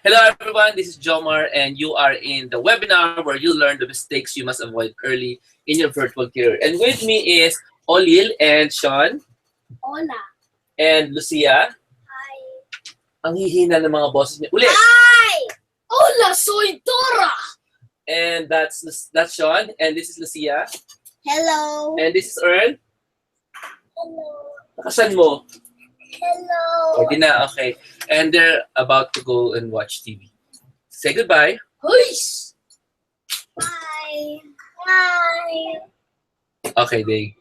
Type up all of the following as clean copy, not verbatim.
Hello everyone, this is Jomar and you are in the webinar where you learn the mistakes you must avoid early in your virtual career. And with me is Olyle and Sean. Hola. And Lucia. Hi. Ang hihina ng mga bosses niya. Uli! Hi! Hola, soy Dora! And that's Sean. And this is Lucia. Hello. And this is Earl. Hello. Nakasan mo? Hello. Okay na, okay. And they're about to go and watch TV. Say goodbye. Huish! Hi. Hi. Okay,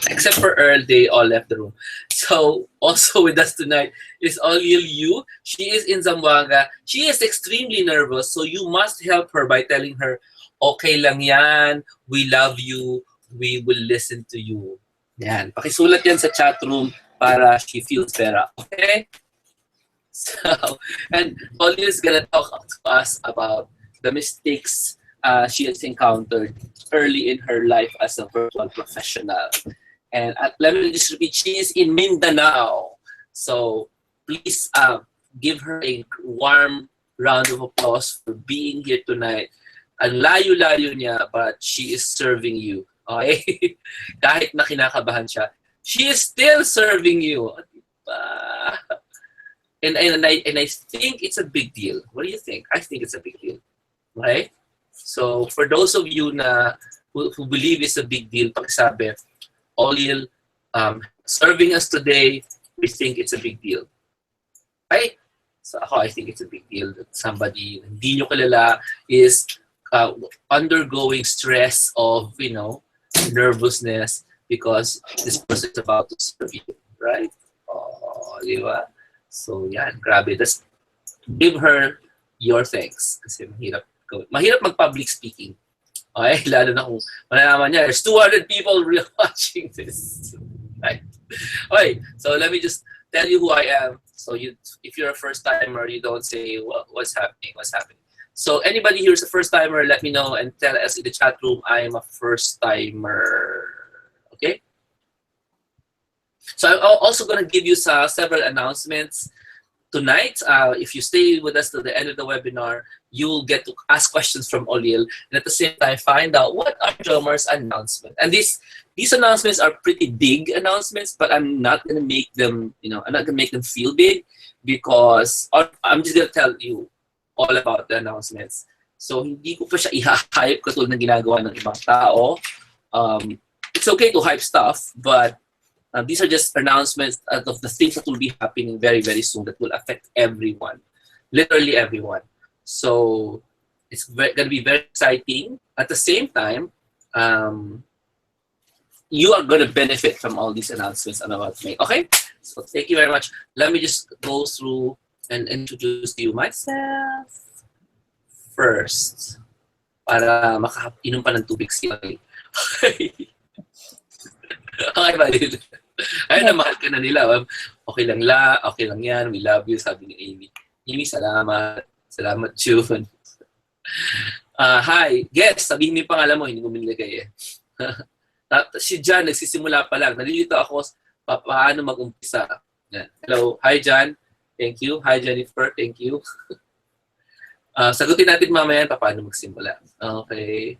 except for Earl, they all left the room. So, also with us tonight is Olyle Yu. She is in Zamboanga. She is extremely nervous, so you must help her by telling her, okay lang yan, we love you, we will listen to you. Yan. Pakisulat yan sa chat room para she feels better. Okay? So, and Ollie is gonna talk to us about the mistakes she has encountered early in her life as a virtual professional. And let me just repeat, she is in Mindanao. So please give her a warm round of applause for being here tonight. Ang layo-layo niya, but she is serving you. Okay? Kahit na kinakabahan siya, she is still serving you. And I think it's a big deal. What do you think? I think it's a big deal. Right? So for those of you who believe it's a big deal, pakisabi, Olyle serving us today, we think it's a big deal. Right? So I think it's a big deal that somebody hindi nyo kilala is undergoing stress of, nervousness because this person is about to serve you. Right? Oh, di ba? So yan, grabe. Just give her your thanks. Kasi mahirap mag-public speaking. Okay? Lalo na kung malalaman niya, there's 200 people watching this. Right? Okay, so let me just tell you who I am. So if you're a first-timer, you don't say, what's happening? So anybody here is a first-timer, let me know and tell us in the chat room, I am a first-timer. Okay? So I'm also going to give you several announcements tonight. If you stay with us to the end of the webinar, you'll get to ask questions from Olyle and at the same time find out what are Jomar's announcements. And these announcements are pretty big announcements, but I'm not going to make them, I'm not going to make them feel big because I'm just going to tell you all about the announcements. So hindi ko pa siya i-hype katulad ng ginagawa ng ibang tao. It's okay to hype stuff, but these are just announcements of the things that will be happening very, very soon that will affect everyone, literally everyone. So it's going to be very exciting. At the same time, you are going to benefit from all these announcements I'm about to make. Okay? So thank you very much. Let me just go through and introduce you myself first para makainom pa ng tubig siya. Okay. Okay ba? Ay, namahal ka na nila. Okay lang yan. We love you, sabi ni Amy. Amy, salamat. Salamat, June. Hi. Guess, sabihin mo yung pangalan mo, hindi ko minilagay eh. Si John, nagsisimula pa lang. Nalilito ako paano mag-umpisa. Hello. Hi, John. Thank you. Hi, Jennifer. Thank you. Sagutin natin mamaya paano magsimula. Okay.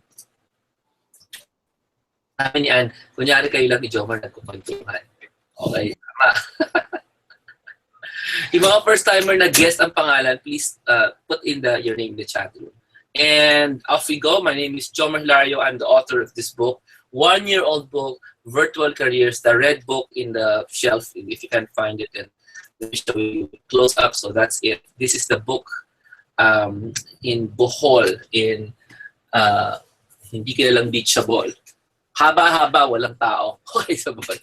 Sabi niyan, kunyari kayo lang ni Jomar nagkukwentuhan. Okay, tama. Yung mga first-timer na guest ang pangalan, please put in your name in the chat room. And off we go. My name is Jomar Hilario. I'm the author of this book, 1-year-old book, Virtual Careers, the red book in the shelf. If you can find it, and let me show you close up. So that's it. This is the book in Bohol, in hindi kilalang beach sa Bohol. Haba-haba, walang tao. Okay, sa Bohol.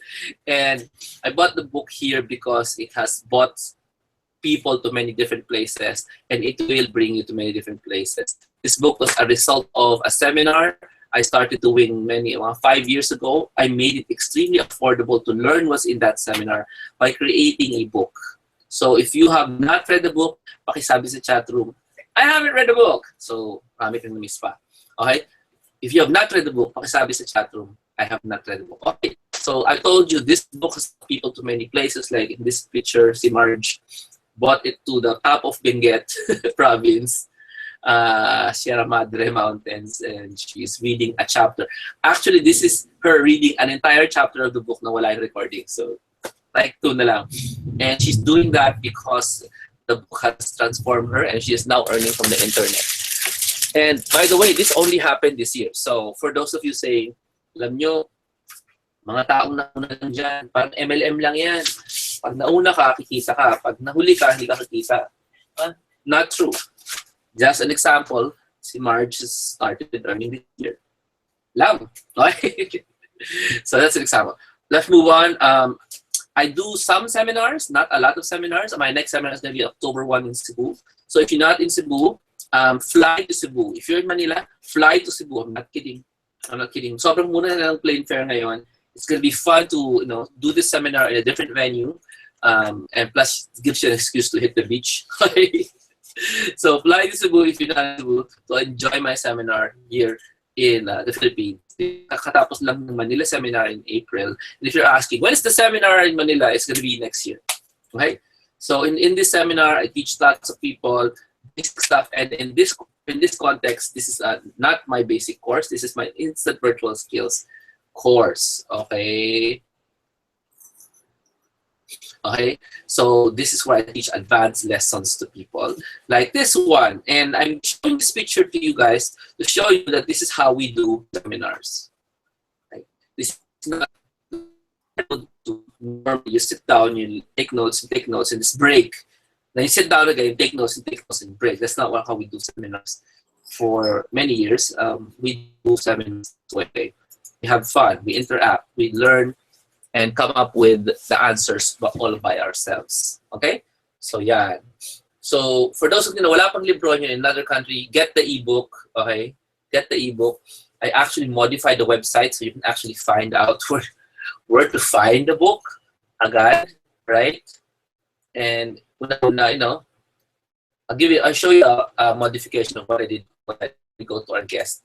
And I bought the book here because it has brought people to many different places, and it will bring you to many different places. This book was a result of a seminar I started doing 5 years ago. I made it extremely affordable to learn what's in that seminar by creating a book. So if you have not read the book, pakisabi sa chat room, I haven't read the book. So, marami kang na-miss pa. Okay? If you have not read the book, pakisabi sa chat room, I have not read the book. Okay. So So I told you this book has people to many places. Like in this picture, si Marge bought it to the top of Benguet province, Sierra Madre Mountains, and she's reading a chapter. Actually, this is her reading an entire chapter of the book na wala yung recording. So, like two na lang. And she's doing that because the book has transformed her and she is now earning from the internet. And by the way, this only happened this year. So, for those of you saying, alam nyo, mga taong nauna lang dyan, parang MLM lang yan. Pag nauna ka, kikita ka. Pag nahuli ka, hindi ka kikita. Not true. Just an example, si Marge started earning this year. Lang. Okay? So that's an example. Let's move on. I do some seminars, not a lot of seminars. My next seminar is going to be October 1 in Cebu. So if you're not in Cebu, fly to Cebu. If you're in Manila, fly to Cebu. I'm not kidding. I'm not kidding. Sobrang muna na ng plane fare ngayon. It's going to be fun to do this seminar in a different venue. And plus, it gives you an excuse to hit the beach. So fly to Cebu if you're not in Cebu to enjoy my seminar here in the Philippines. Kakatapos lang ng Manila seminar in April. And if you're asking, when is the seminar in Manila? It's going to be next year. Okay? So in this seminar, I teach lots of people basic stuff. And in this context, this is not my basic course. This is my instant virtual skills course. Okay? Okay, so this is where I teach advanced lessons to people like this one, and I'm showing this picture to you guys to show you that this is how we do seminars. Right? This is not normally you sit down, you take notes, and just break. Then you sit down again, take notes, and break. That's not how we do seminars. For many years, we do seminars this way. We have fun, we interact, we learn, and come up with the answers all by ourselves. Okay? So, yeah. So, for those of you na wala pang libro nyo in another country, get the ebook. Okay? Get the ebook. I actually modified the website so you can actually find out where to find the book agad, right? And, I'll show you a modification of what I did when I go to our guest.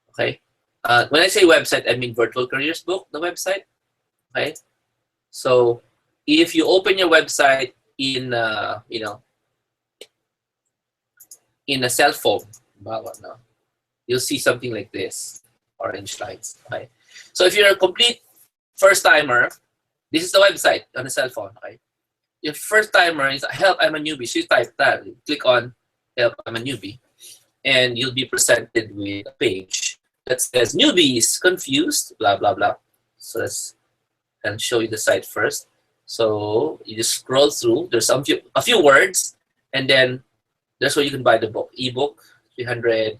Okay? When I say website, I mean Virtual Careers book, the website. Okay, so if you open your website in in a cell phone, you'll see something like this, orange lines. Okay, so if you're a complete first timer, this is the website on the cell phone. Okay, your first timer is help. I'm a newbie. So you type that, click on help. I'm a newbie, and you'll be presented with a page that says newbies confused, blah blah blah. So let's and show you the site first. So you just scroll through. There's a few words, and then that's where you can buy the book. Ebook, 300.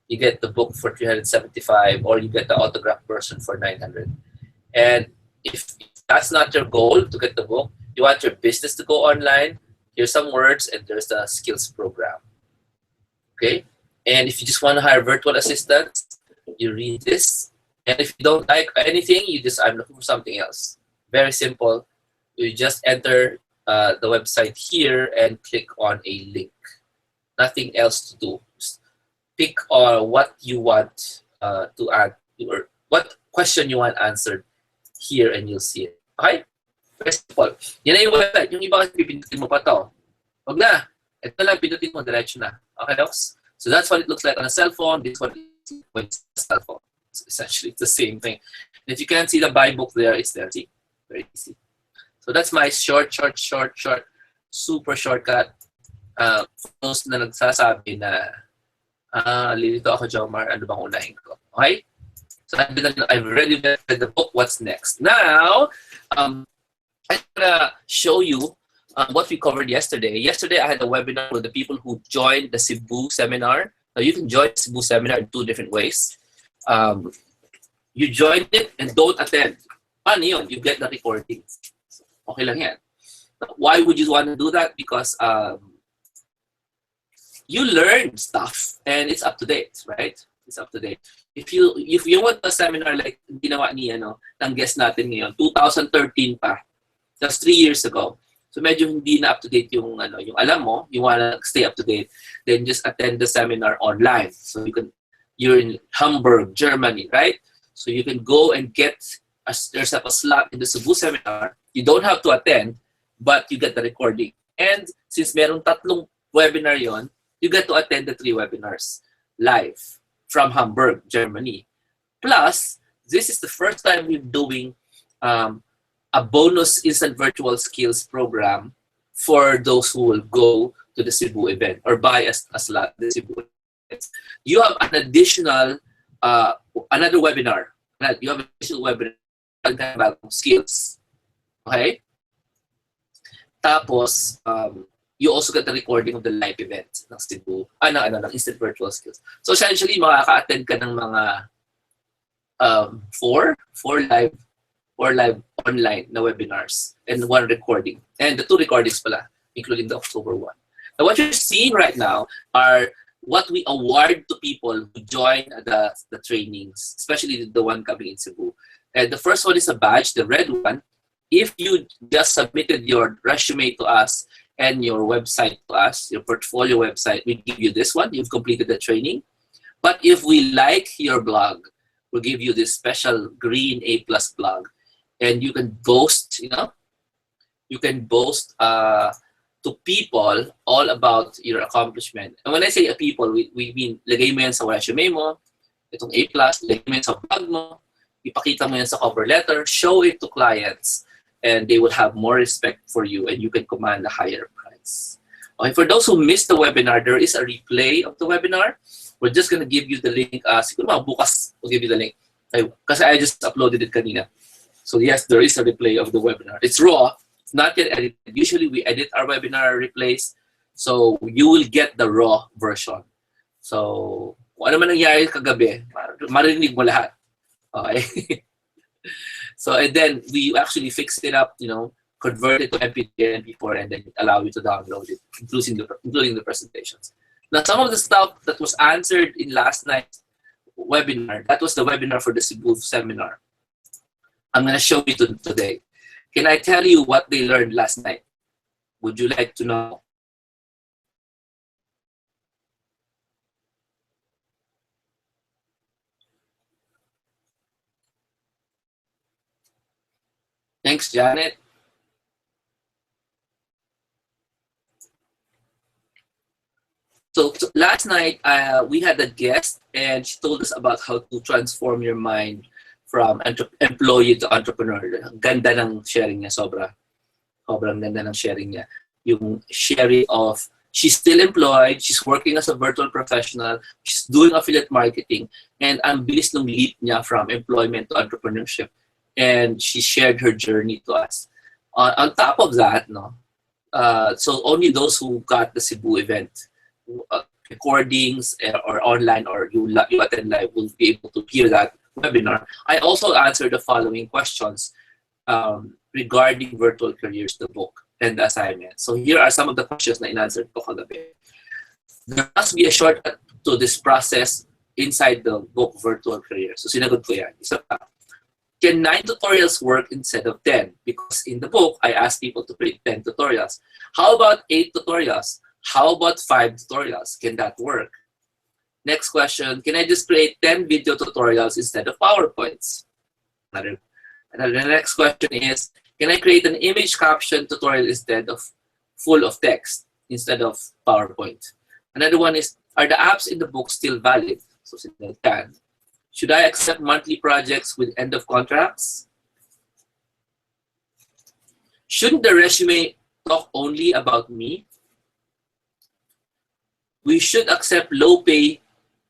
You get the book for 375, or you get the autographed version for 900. And if that's not your goal to get the book, you want your business to go online. Here's some words, and there's the skills program. Okay. And if you just want to hire virtual assistants, you read this. And if you don't like anything, I'm looking for something else. Very simple. You just enter the website here and click on a link. Nothing else to do. Just pick what you want to add, or what question you want answered here, and you'll see it. Okay? Very simple. Yan na yung website. Yung iba kasi pipindutin mo pa to. Wag na. Ito lang, pindutin mo, diretso na. Okay, folks? So that's what it looks like on a cell phone. This one is on a cell phone. Essentially, it's the same thing. And if you can't see the buy book there, it's there. See? Very easy. So that's my short, super shortcut. For those na nagsasabi na, lilito ako, Jomar, ano bang unahin ko? Okay? So I've already read the book. What's next? Now, I'm gonna show you what we covered yesterday. Yesterday, I had a webinar with the people who joined the Cebu seminar. Now, you can join the Cebu seminar in two different ways. You join it and don't attend. Paano yun? You get the recordings. Okay lang yan. Why would you want to do that? Because you learn stuff and it's up to date, right? It's up to date. If you want a seminar like ginawa ni ng guest natin ngayon, 2013 pa, just 3 years ago. So medyo hindi na up to date yung alam mo, you wanna stay up to date, then just attend the seminar online. So you're in Hamburg, Germany, right? So you can go and get there's a slot in the Cebu seminar. You don't have to attend, but you get the recording. And since merong tatlong webinar yon, you get to attend the 3 webinars live from Hamburg, Germany. Plus, this is the first time we're doing a bonus instant virtual skills program for those who will go to the Cebu event or buy a slot the Cebu event. You have an additional another webinar. You have an additional webinar about skills. Okay? Tapos, you also get the recording of the live event ng Cebu, ng instant virtual skills. So essentially, makaka-attend ka ng mga four live online na webinars and 1 recording. And the 2 recordings pala, including the October 1. Now, what you're seeing right now are what we award to people who join the trainings, especially the one coming in Cebu. And the first one is a badge, the red one. If you just submitted your resume to us and your website to us, your portfolio website, we give you this one. You've completed the training. But if we like your blog, we'll give you this special green A+ blog. And you can boast, you can boast to people all about your accomplishment. And when I say people, we mean lagay mo yan sa resume mo, itong A+, lagay mo yan sa blog mo, ipakita mo yan sa cover letter, show it to clients, and they will have more respect for you and you can command a higher price. Okay, for those who missed the webinar, there is a replay of the webinar. We're just going to give you the link. Siguro bukas we'll give you the link. Kasi I just uploaded it kanina. So yes, there is a replay of the webinar. It's raw, not yet edited. Usually we edit our webinar replays, so you will get the raw version. So kung ano man nangyari kagabi, marinig mo lahat. Okay? So and then we actually fixed it up, convert it to MP3 and MP4, and then allow you to download it, including the presentations. Now, some of the stuff that was answered in last night's webinar, that was the webinar for the Cebu seminar. I'm going to show you today. Can I tell you what they learned last night? Would you like to know? Thanks, Janet. So last night, we had a guest, and she told us about how to transform your mind from employee to entrepreneur. Ganda ng sharing niya, sobrang ganda ng sharing niya. Yung sharing of, she's still employed, she's working as a virtual professional, she's doing affiliate marketing, and ang bilis ng leap niya from employment to entrepreneurship. And she shared her journey to us. On top of that, so only those who got the Cebu event recordings or online or you attend live will be able to hear that webinar. I also answered the following questions regarding virtual careers, the book and the assignment. So here are some of the questions na in-answered ko kagabi. There must be a shortcut to this process inside the book, Virtual Careers. So sinagot ko yan. Isa pa. Can 9 tutorials work instead of 10? Because in the book, I asked people to create 10 tutorials. How about 8 tutorials? How about 5 tutorials? Can that work? Next question, can I just create 10 video tutorials instead of PowerPoints? The next question is, can I create an image caption tutorial instead of full of text instead of PowerPoint? Another one is, are the apps in the book still valid? So can. Should I accept monthly projects with end of contracts? Shouldn't the resume talk only about me? We should accept low pay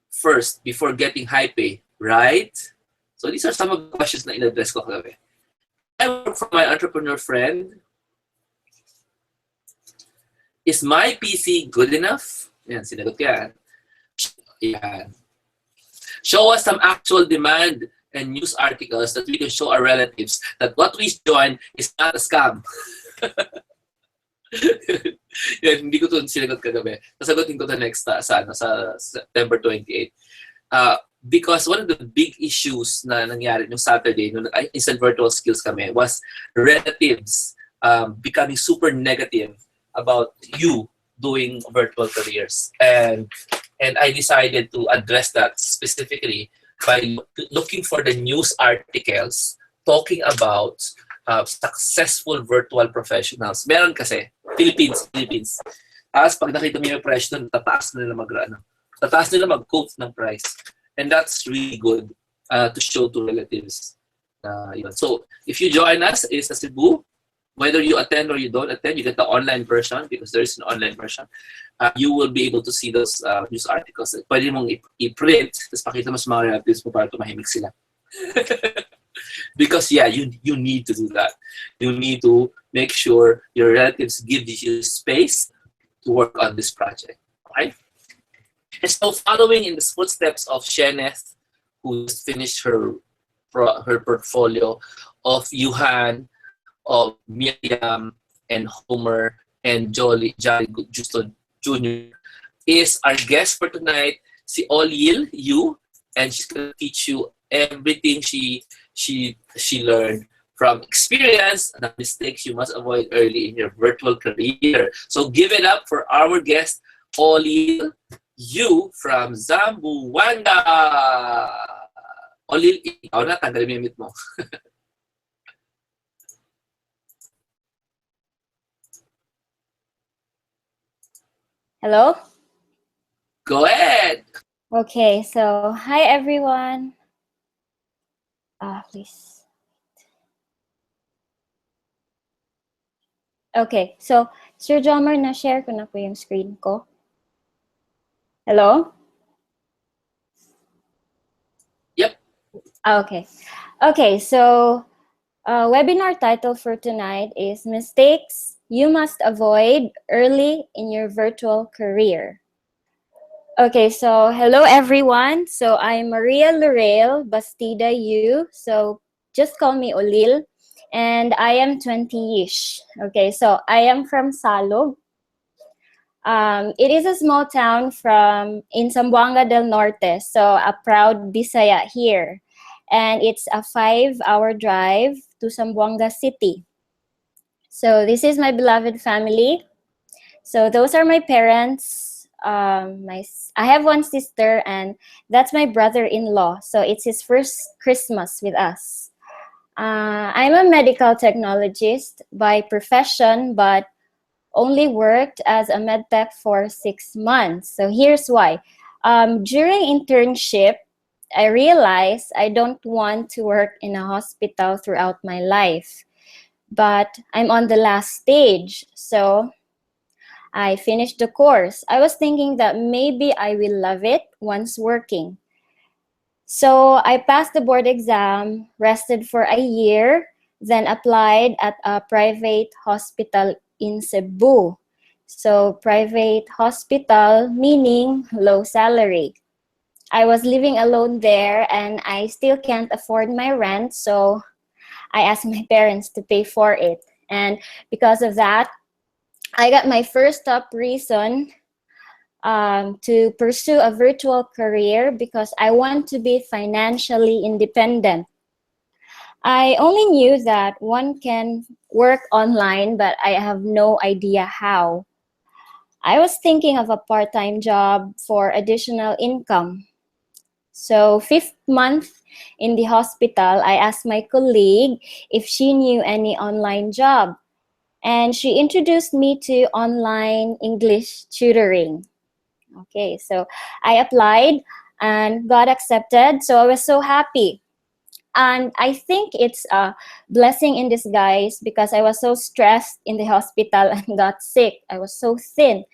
first before getting high pay, right? So these are some of the questions na in-address ko kagabi. I work for my entrepreneur friend. Is my PC good enough? Yan, sinagot ko yan. Yan. Show us some actual demand and news articles that we can show our relatives that what we join is not a scam. Yan, hindi ko ito sinagot kagabi. Sasagutin ko ito next sa September 28. Because one of the big issues na nangyari nung Saturday, nung instant virtual skills kami, was relatives becoming super negative about you doing virtual careers. And I decided to address that specifically by looking for the news articles talking about successful virtual professionals. Meron kasi, Philippines. Tapos pag nakita mo yung presyo nun, tataas na nila tataas nila mag-quote ng price. And that's really good to show to relatives. Yun. So, if you join us, is sa Cebu, whether you attend or you don't attend, you get the online version because there is an online version. You will be able to see those news articles. Pwede mong i-print, tapos pakita mo sa mga relatives mo para tumahimik sila. Because yeah, you need to do that. You need to make sure your relatives give you space to work on this project. Okay? And so following in the footsteps of Sheneth, who just finished her portfolio, of Yuhan, of Miriam, and Homer, and Jolly Justo Jr. is our guest for tonight, si Olyle Yu, and she's going to teach you everything she learned from experience and the mistakes you must avoid early in your virtual career. So give it up for our guest, Olyle Yu from Zamboanga. Olyle, ikaw na, tanggalin mo yung mute mo. Hello? Go ahead. Okay, so hi everyone. Please. Okay, so Sir Jomar, na-share ko na po yung screen ko. Hello? Yep. Okay. Okay, so webinar title for tonight is Mistakes You Must Avoid Early in Your Virtual Career. Okay, so hello everyone. So I'm Maria Lorel Bastida Yu. So just call me Olyle. And I am 20-ish. Okay, so I am from Salog. It is a small town in Zamboanga del Norte. So a proud Bisaya here. And it's a 5-hour drive to Zamboanga City. So this is my beloved family. So those are my parents. I have one sister, and that's my brother-in-law. So it's his first Christmas with us. I'm a medical technologist by profession, but only worked as a medtech for 6 months. So here's why. During internship, I realized I don't want to work in a hospital throughout my life. But I'm on the last stage, so I finished the course. I was thinking that maybe I will love it once working. So I passed the board exam, rested for a year, then applied at a private hospital in Cebu. So private hospital meaning low salary. I was living alone there and I still can't afford my rent, so I asked my parents to pay for it. And because of that, I got my first top reason to pursue a virtual career because I want to be financially independent. I only knew that one can work online, but I have no idea how. I was thinking of a part-time job for additional income. So 5th month in the hospital, I asked my colleague if she knew any online job. And she introduced me to online English tutoring. Okay, so I applied and got accepted. So I was so happy. And I think it's a blessing in disguise because I was so stressed in the hospital and got sick. I was so thin.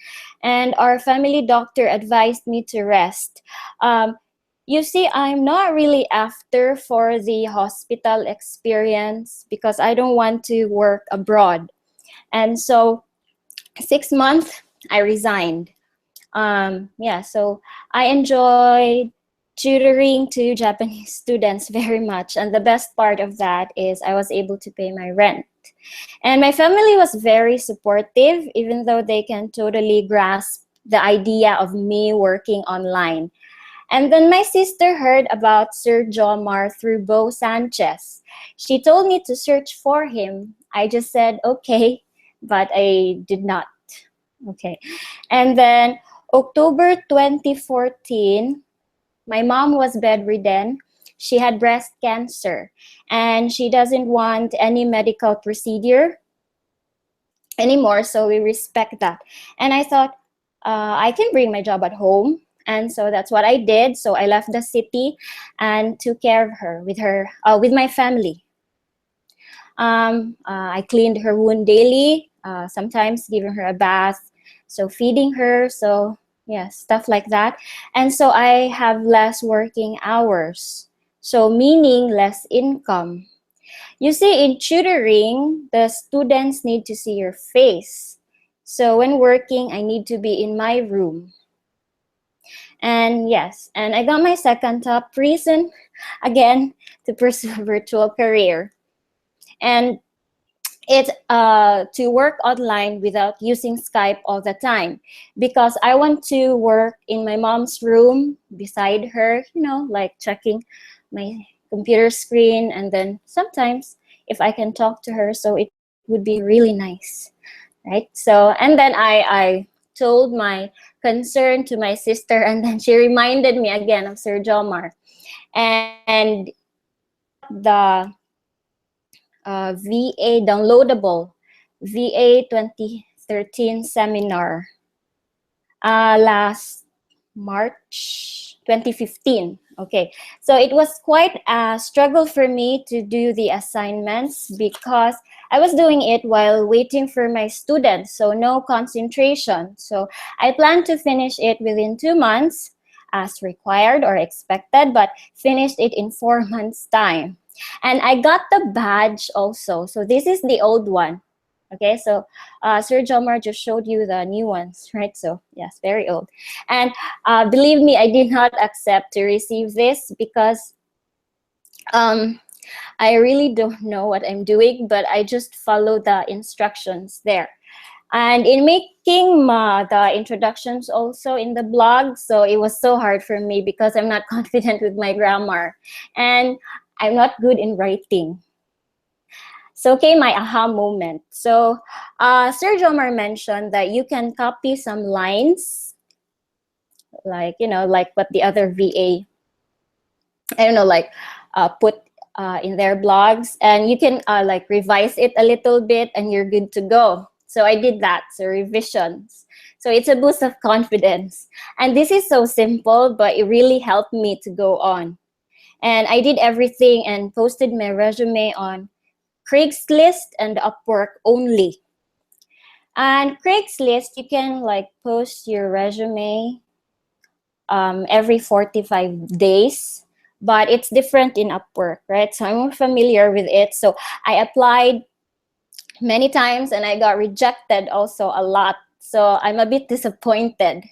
And our family doctor advised me to rest. You see, I'm not really after for the hospital experience because I don't want to work abroad. And so 6 months, I resigned. So I enjoyed tutoring to Japanese students very much. And the best part of that is I was able to pay my rent. And my family was very supportive, even though they can totally grasp the idea of me working online. And then my sister heard about Sir Jomar through Bo Sanchez. She told me to search for him. I just said, okay, but I did not. Okay. And then October 2014, my mom was bedridden. she had breast cancer and she doesn't want any medical procedure anymore. So we respect that. And I thought, I can bring my job at home. And so that's what I did. So I left the city and took care of her with my family. I cleaned her wound daily, sometimes giving her a bath, so feeding her, so yeah, stuff like that. And so I have less working hours, so meaning less income. You see, in tutoring, the students need to see your face. So when working, I need to be in my room. And yes, and I got my second top reason, again, to pursue a virtual career. And it's to work online without using Skype all the time, because I want to work in my mom's room beside her, like checking my computer screen, and then sometimes if I can talk to her, so it would be really nice, right? So, and then I told my concern to my sister, and then she reminded me again of Sir Jomar, and I got the VA downloadable VA 2013 seminar last March 2015. Okay, so it was quite a struggle for me to do the assignments because I was doing it while waiting for my students, so no concentration. So I planned to finish it within 2 months as required or expected, but finished it in 4 months' time. And I got the badge also. So this is the old one. Okay, so Sir Jomar just showed you the new ones, right? So yes, very old. And believe me, I did not accept to receive this because I really don't know what I'm doing, but I just follow the instructions there. And in making the introductions also in the blog, so it was so hard for me because I'm not confident with my grammar and I'm not good in writing. So okay, my aha moment. So Sir Jomar mentioned that you can copy some lines, like, like what the other VA, I don't know, like put in their blogs, and you can like revise it a little bit and you're good to go. So I did that, so revisions. So it's a boost of confidence. And this is so simple, but it really helped me to go on. And I did everything and posted my resume on Craigslist and Upwork only. And Craigslist, you can like post your resume every 45 days, but it's different in Upwork, right? So I'm more familiar with it. So I applied many times and I got rejected also a lot. So I'm a bit disappointed.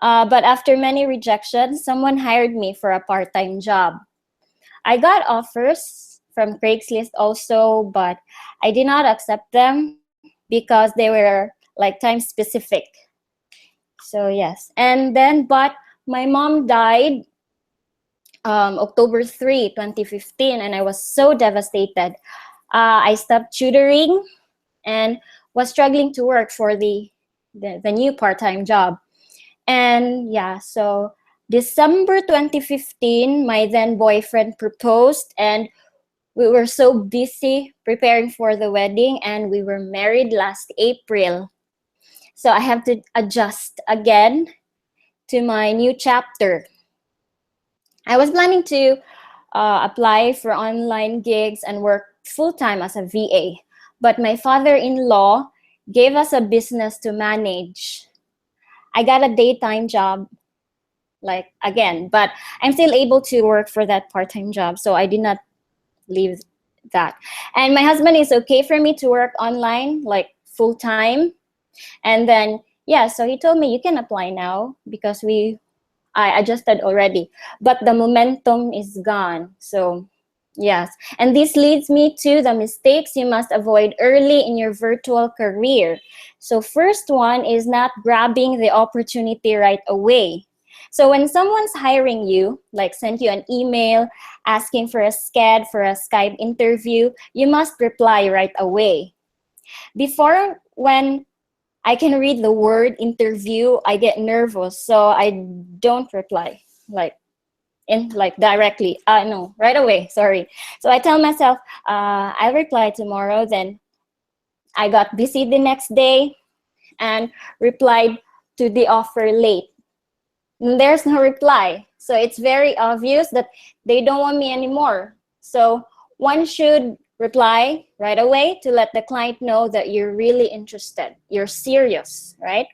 But after many rejections, someone hired me for a part-time job. I got offers from Craigslist also, but I did not accept them because they were like time specific. So yes, and then, but my mom died October 3, 2015, and I was so devastated. I stopped tutoring and was struggling to work for the new part-time job. And yeah, so December 2015, my then boyfriend proposed, and we were so busy preparing for the wedding, and we were married last April. So I have to adjust again to my new chapter. I was planning to apply for online gigs and work full-time as a VA, but my father-in-law gave us a business to manage. I got a daytime job, like again, but I'm still able to work for that part-time job, so I did not leave that. And my husband is okay for me to work online, like full-time. And then, yeah, so he told me you can apply now because I adjusted already, but the momentum is gone. So yes, and this leads me to the mistakes you must avoid early in your virtual career. So first one is not grabbing the opportunity right away. So when someone's hiring you, like sent you an email asking for a SCAD for a Skype interview, you must reply right away. Before, when I can read the word interview, I get nervous, so I don't reply. Like, in like directly. No, right away. Sorry. So I tell myself, I'll reply tomorrow. Then I got busy the next day and replied to the offer late. And there's no reply. So it's very obvious that they don't want me anymore. So one should reply right away to let the client know that you're really interested, you're serious, right?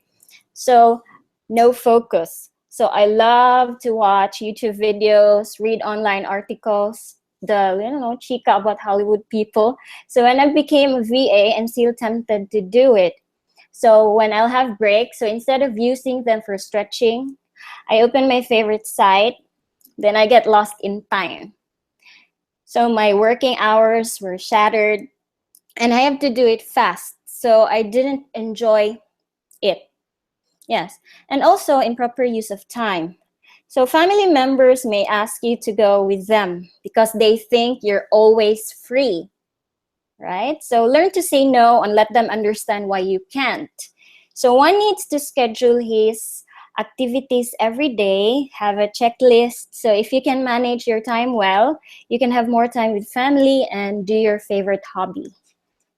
So no focus. So I love to watch YouTube videos, read online articles, chica about Hollywood people. So when I became a VA, I'm still tempted to do it. So when I'll have breaks, so instead of using them for stretching, I open my favorite site, then I get lost in time. So my working hours were shattered and I have to do it fast. So I didn't enjoy it. Yes. And also improper use of time. So family members may ask you to go with them because they think you're always free, right? So learn to say no and let them understand why you can't. So one needs to schedule his activities every day, have a checklist. So if you can manage your time well, you can have more time with family and do your favorite hobby.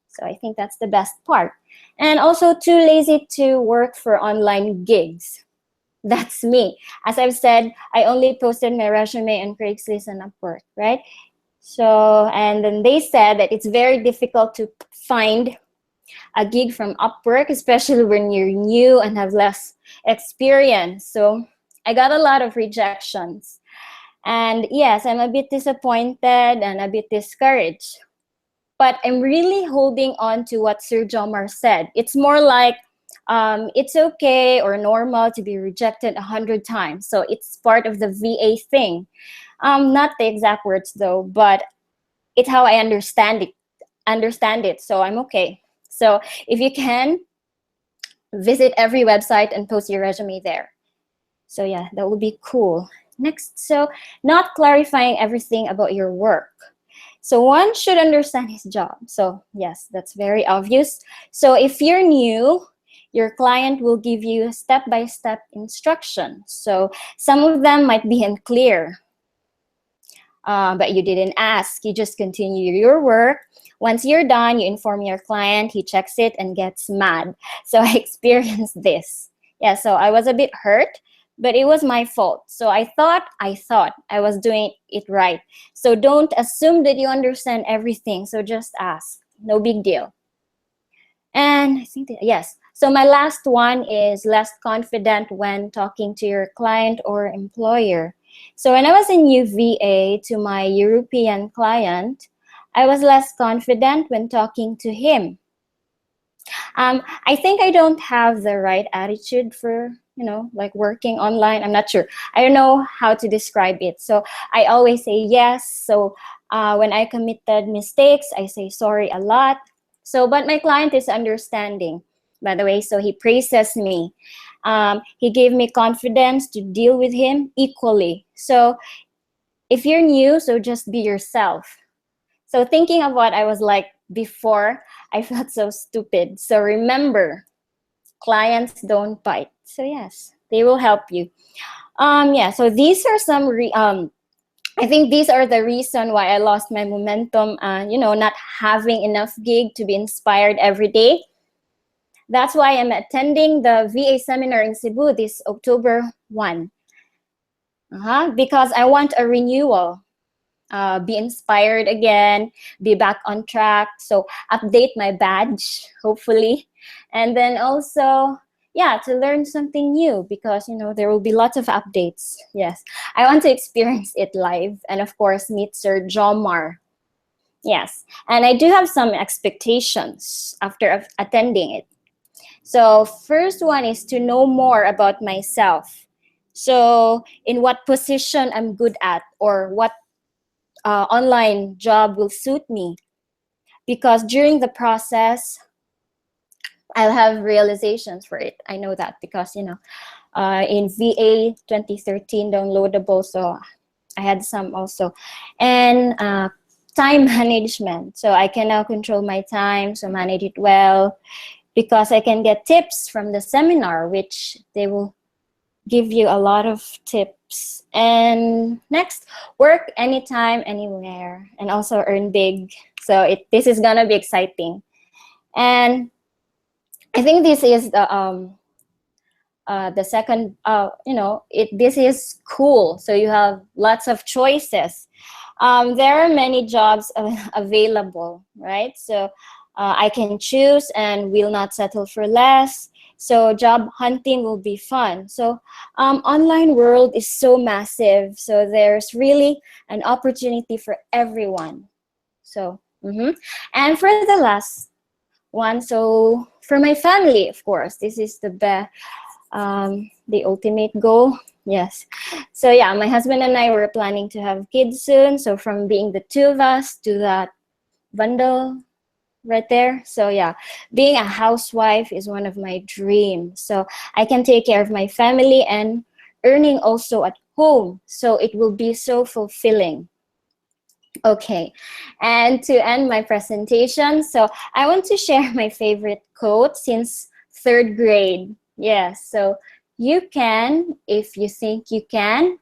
So I think that's the best part. And also too lazy to work for online gigs. That's me. As I've said, I only posted my resume on Craigslist and Upwork, right? So, and then they said that it's very difficult to find a gig from Upwork, especially when you're new and have less experience. So I got a lot of rejections. And yes, I'm a bit disappointed and a bit discouraged. But I'm really holding on to what Sir Jomar said. It's more like it's okay or normal to be rejected 100 times. So it's part of the VA thing. Not the exact words though, but it's how I understand it. So I'm okay. So if you can, visit every website and post your resume there. So yeah, that would be cool. Next, so not clarifying everything about your work. So one should understand his job. So yes, that's very obvious. So if you're new, your client will give you step-by-step instructions. So some of them might be unclear, but you didn't ask. You just continue your work. Once you're done, you inform your client, he checks it and gets mad. So I experienced this. Yeah, so I was a bit hurt, but it was my fault. So I thought I was doing it right. So don't assume that you understand everything. So just ask. No big deal. And I think that, yes. So my last one is less confident when talking to your client or employer. So when I was in UVA to my European client, I was less confident when talking to him. I think I don't have the right attitude for, like working online. I'm not sure. I don't know how to describe it. So I always say yes. So when I committed mistakes, I say sorry a lot. So, but my client is understanding, by the way. So he praises me. He gave me confidence to deal with him equally. So if you're new, so just be yourself. So thinking of what I was like before, I felt so stupid. So remember, clients don't bite. So yes, they will help you. Yeah, so these are some, I think these are the reason why I lost my momentum and, not having enough gig to be inspired every day. That's why I'm attending the VA seminar in Cebu this October 1. Because I want a renewal. Be inspired again, be back on track. So update my badge, hopefully. And then also, yeah, to learn something new because, there will be lots of updates. Yes, I want to experience it live and of course meet Sir Jomar. Yes, and I do have some expectations after attending it. So first one is to know more about myself. So in what position I'm good at or what online job will suit me, because during the process I'll have realizations for it. I know that because in VA 2013 downloadable, so I had some also. And time management, so I can now control my time, so manage it well, because I can get tips from the seminar, which they will give you a lot of tips trips. And next, work anytime, anywhere, and also earn big. So this is gonna be exciting. And I think this is the second, this is cool. So you have lots of choices. There are many jobs available, right? So I can choose and will not settle for less. So job hunting will be fun. So online world is so massive. So there's really an opportunity for everyone. So, and for the last one, so for my family, of course, this is the ultimate goal. Yes. So yeah, my husband and I were planning to have kids soon. So from being the two of us to that bundle right there. So yeah, being a housewife is one of my dreams. So I can take care of my family and earning also at home. So it will be so fulfilling. Okay, and to end my presentation, so I want to share my favorite quote since third grade. Yes, so you can if you think you can.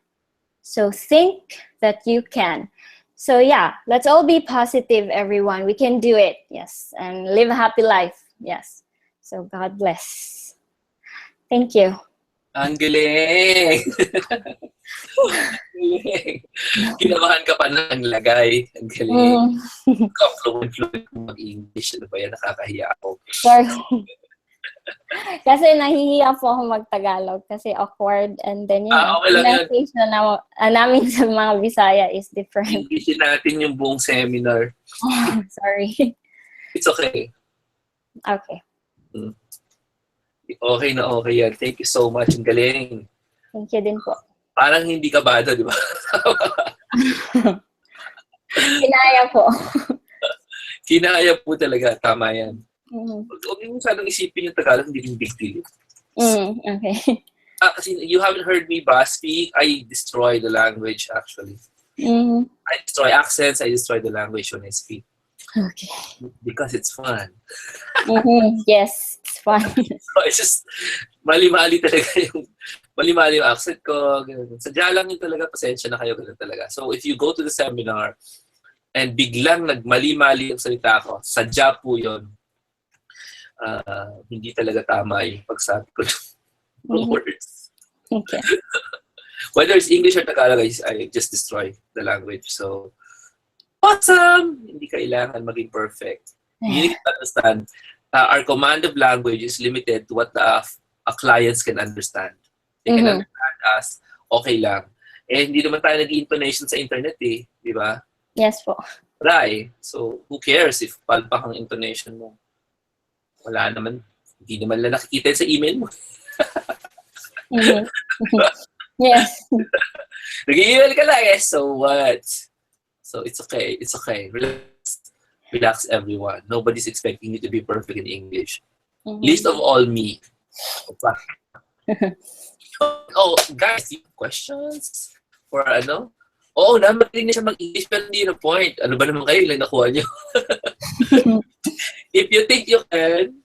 So think that you can. So yeah, let's all be positive, everyone. We can do it. Yes, and live a happy life. Yes. So God bless. Thank you. Ang galing! Ang galing. Kinabahan ka pa ng lagay. Ang galing. Fluent kung mag-English. Ano ba yan? Nakakahiya ako. Sorry. Kasi nahihiya po ako mag-Tagalog kasi awkward and then okay lang yun. pronunciation namin sa mga Bisaya is different. Englishin natin yung buong seminar. Sorry. It's okay. Okay. Okay na okay yan. Thank you so much. Ang galing. Thank you din po. Parang hindi ka bado, di ba? Kinaya po. Kinaya po talaga. Tama yan. Mm-hmm. Huwag yung sanang isipin yung Tagalog, hindi yung big deal. Okay. Kasi you haven't heard me ba speak? I destroy the language actually. Mm-hmm. I destroy accents. I destroy the language when I speak. Okay. Because it's fun. Yes, it's fun. So it's just mali-mali talaga yung accent ko. Ganun. Sadya lang yun talaga. Pasensya na kayo. Ganun talaga. So if you go to the seminar and biglang nagmali-mali yung salita ko, sadya po yun. Hindi talaga tama yung pagsabi ko ng words. Okay. Whether it's English or Tagalog, I just destroy the language. So, awesome! Hindi kailangan maging perfect. You need to understand, our command of language is limited to what our clients can understand. They can understand us, okay lang. Eh, hindi naman tayo nag-intonation sa internet eh, di ba? Yes po. Wala eh. So, who cares if palpak ang intonation mo? Wala naman. Hindi naman lang nakikita sa email mo. Yes. Nag-email ka lang eh. So what? So it's okay. It's okay. Relax everyone. Nobody's expecting you to be perfect in English. Least of all me. Oh, guys, you have questions? For ano? Oo, namating na siya mag-English pero hindi na point. Ano ba naman kayo? Lang nakuha niyo. If you think you can,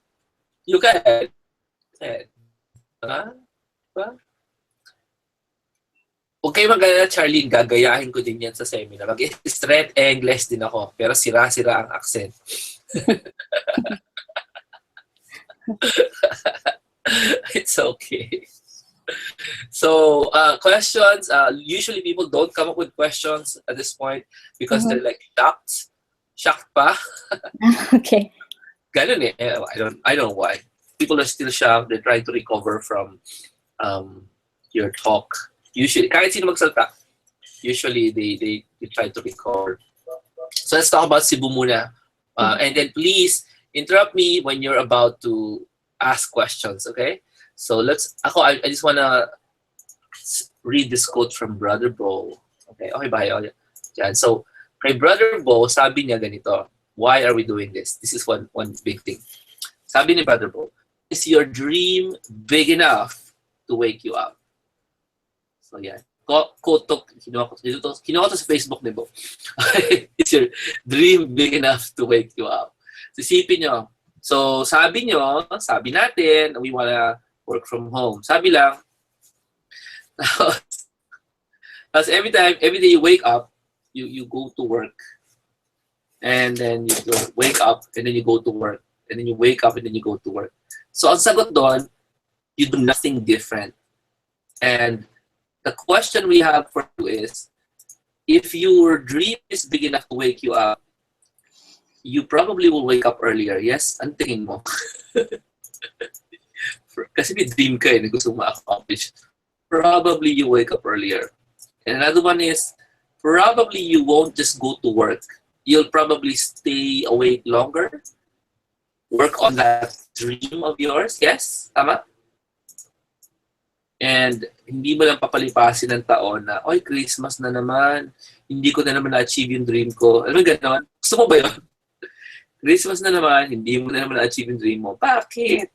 you can. Diba? Huwag kayo mag-alala, Charlene. Gagayahin ko din yan sa seminar. Mag-straight English din ako. Pero sira-sira ang accent. It's okay. So, questions. Usually people don't come up with questions at this point because they're like shocked. Shocked pa. Okay. Ganun eh. I don't know why. People are still shocked. They're trying to recover from your talk. Usually, kahit sino magsalta, usually they try to recover. So let's talk about Cebu muna. And then please interrupt me when you're about to ask questions, okay? So I just wanna read this quote from Brother Bo. Okay ba kayo? Yan. So, kay Brother Bo, sabi niya ganito, why are we doing this? This is one big thing. Sabi ni Brother Bo, is your dream big enough to wake you up? So, yan. Quote to, kinuha ko sa Facebook ni Bo. Is your dream big enough to wake you up? So, isipin nyo. So, sabi natin, we wanna work from home. Sabi lang, Because every day you wake up, you go to work, and then you wake up, and then you go to work, and then you wake up, and then you go to work. So ang sagot doon, you do nothing different. And the question we have for you is, if your dream is big enough to wake you up, you probably will wake up earlier. Yes, ang tingin mo. Kasi may dream ka na gusto mo ma-accomplish. Probably you wake up earlier. And another one is, probably you won't just go to work. You'll probably stay awake longer. Work on that dream of yours. Yes? Tama? And hindi mo lang papalipasin ng taon na, oy, Christmas na naman. Hindi ko na naman na-achieve yung dream ko. Ano gano'n? Gusto mo ba yun? Christmas na naman, hindi mo na naman na-achieve yung dream mo. Bakit?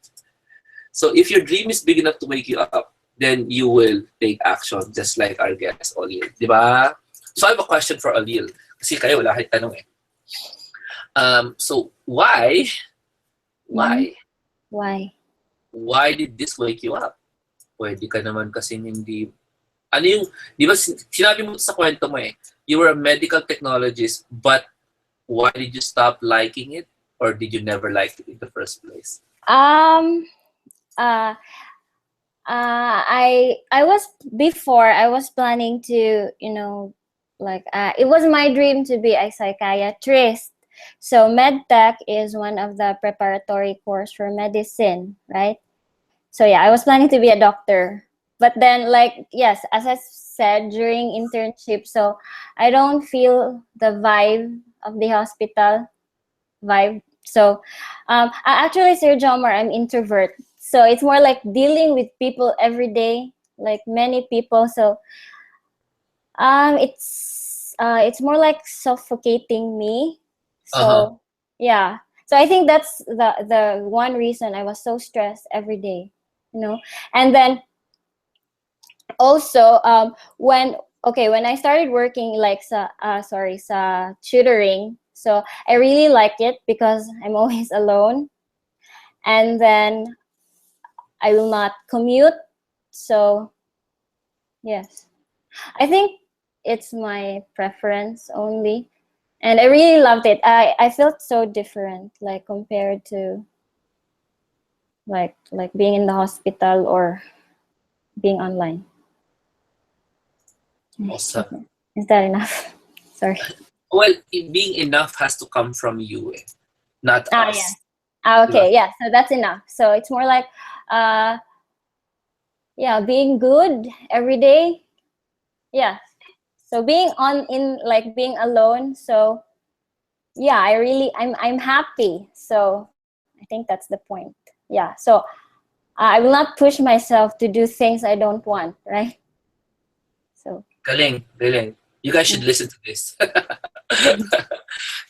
So if your dream is big enough to wake you up, then you will take action, just like our guest, Ollie. Di ba? So I have a question for Ollie. Kasi kayo, wala kayong tanong eh. So why? Why? Why did this wake you up? Pwede ka naman kasi hindi... Ano yung... Di ba, sinabi mo sa kwento mo eh, you were a medical technologist, but why did you stop liking it? Or did you never like it in the first place? I was planning to, it was my dream to be a psychiatrist. So medtech is one of the preparatory course for medicine, right? So yeah, I was planning to be a doctor. But then, yes, as I said during internship, so I don't feel the vibe of the hospital vibe. So actually, Sir Jomar, I'm introvert. So it's more like dealing with people every day, like many people. So it's more like suffocating me. So yeah. So I think that's the one reason I was so stressed every day, And then also when I started working sa tutoring, so I really like it because I'm always alone, and then I will not commute. So yes, I think it's my preference only, and I really loved it. I felt so different, like compared to like being in the hospital or being online. Awesome. Is that enough? Sorry. Well, being enough has to come from you, not us. Okay, yeah. So that's enough. So it's more like, being good every day. Yeah. So being being alone. So yeah, I'm happy. So I think that's the point. Yeah. So I will not push myself to do things I don't want, right? So. Galing. You guys should listen to this.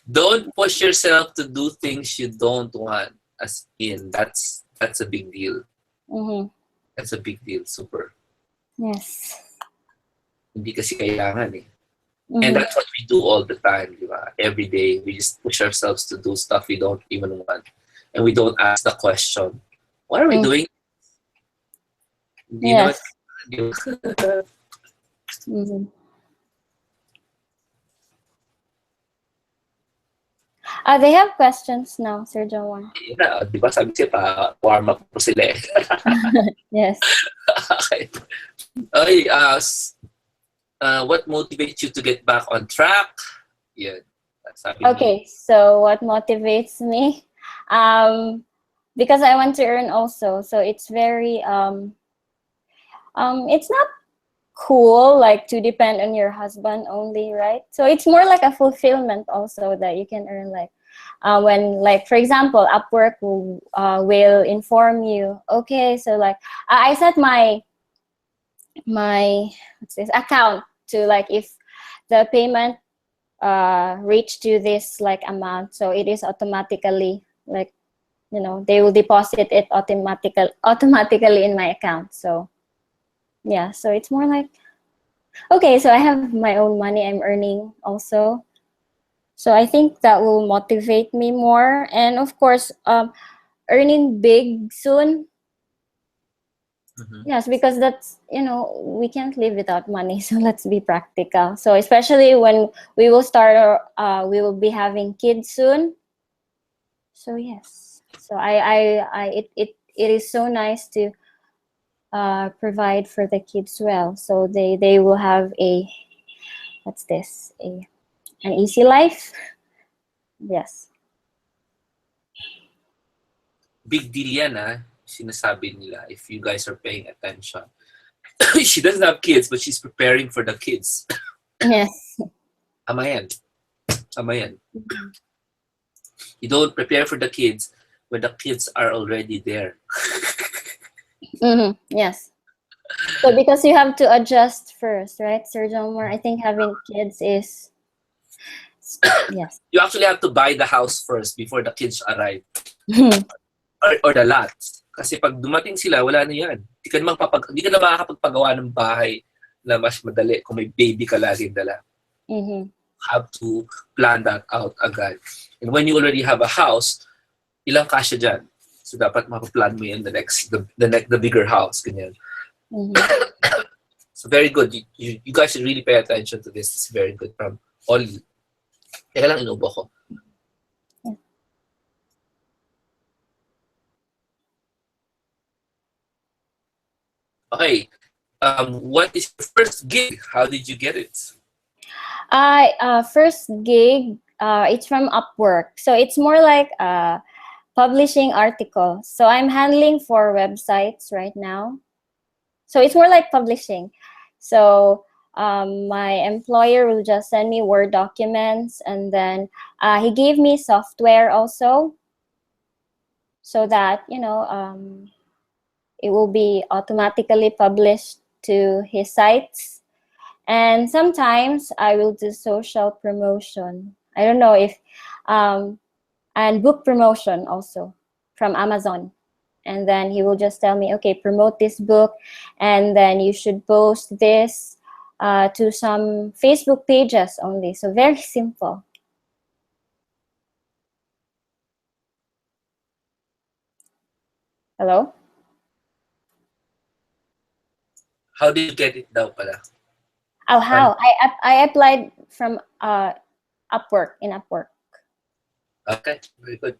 Don't push yourself to do things you don't want. As in, that's a big deal. Mm-hmm. That's a big deal. Super. Yes. Hindi kasi kailangan eh. Mm-hmm. And that's what we do all the time, di ba? Every day, we just push ourselves to do stuff we don't even want. And we don't ask the question, what are we doing? Yes. Mm-hmm. They have questions now, Sir Jomar. Yeah, di ba sabi siya pa, warm up po sila eh. Yes. Okay. What motivates you to get back on track? Yeah. Okay, so what motivates me? Because I want to earn also. So it's very it's not cool like to depend on your husband only, right? So it's more like a fulfillment also that you can earn when for example Upwork will inform you, okay, so I set my account to if the payment reach to this amount, so it is automatically they will deposit it automatically in my account. So yeah, so it's more like, okay, so I have my own money I'm earning also. So I think that will motivate me more. And of course, earning big soon. Mhm. Yes, because that's, we can't live without money. So let's be practical. So especially when we will start, we will be having kids soon. So yes. So it is so nice to provide for the kids well. So they will have what's this? An easy life. Yes. Big deal yan, sinasabi nila, if you guys are paying attention. She doesn't have kids, but she's preparing for the kids. Yes. Tama yan. Tama yan. You don't prepare for the kids when the kids are already there. Yes. So because you have to adjust first, right, Sir Jomar? I think having kids is yes. You actually have to buy the house first before the kids arrive. Or the lot. Kasi pag dumating sila, wala na yan. Hindi ka na makakapagpagawa ng bahay na mas madali kung may baby ka laging dala. Have to plan that out agad. And when you already have a house, ilang kasya dyan. So dapat mapaplan mo yan the bigger house. Ganyan. So very good. You guys should really pay attention to this. It's very good from Ollie. Teka lang, inubo ko. Okay. What is your first gig? How did you get it? First gig, it's from Upwork. So it's more like publishing articles. So I'm handling 4 websites right now. So it's more like publishing. So my employer will just send me Word documents, and then he gave me software also, so that it will be automatically published to his sites. And sometimes I will do social promotion. I don't know if and book promotion also from Amazon. And then he will just tell me, okay, promote this book, and then you should post this to some Facebook pages only. So very simple. Hello? How did you get it daw pala? Oh, how? I applied from Upwork, in Upwork. Okay, very good.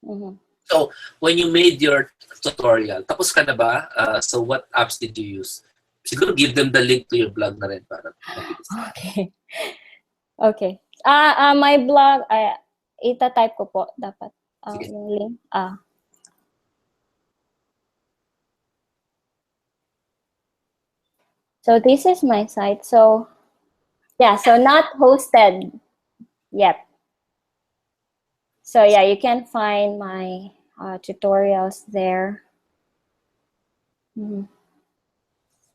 Mm-hmm. So, when you made your tutorial, tapos ka na ba? So, what apps did you use? Siguro give them the link to your blog na rin para mabilis. Okay. Okay. My blog, ita-type ko po dapat Sige. yung link. So this is my site. So yeah, so not hosted yet. So yeah, you can find my tutorials there.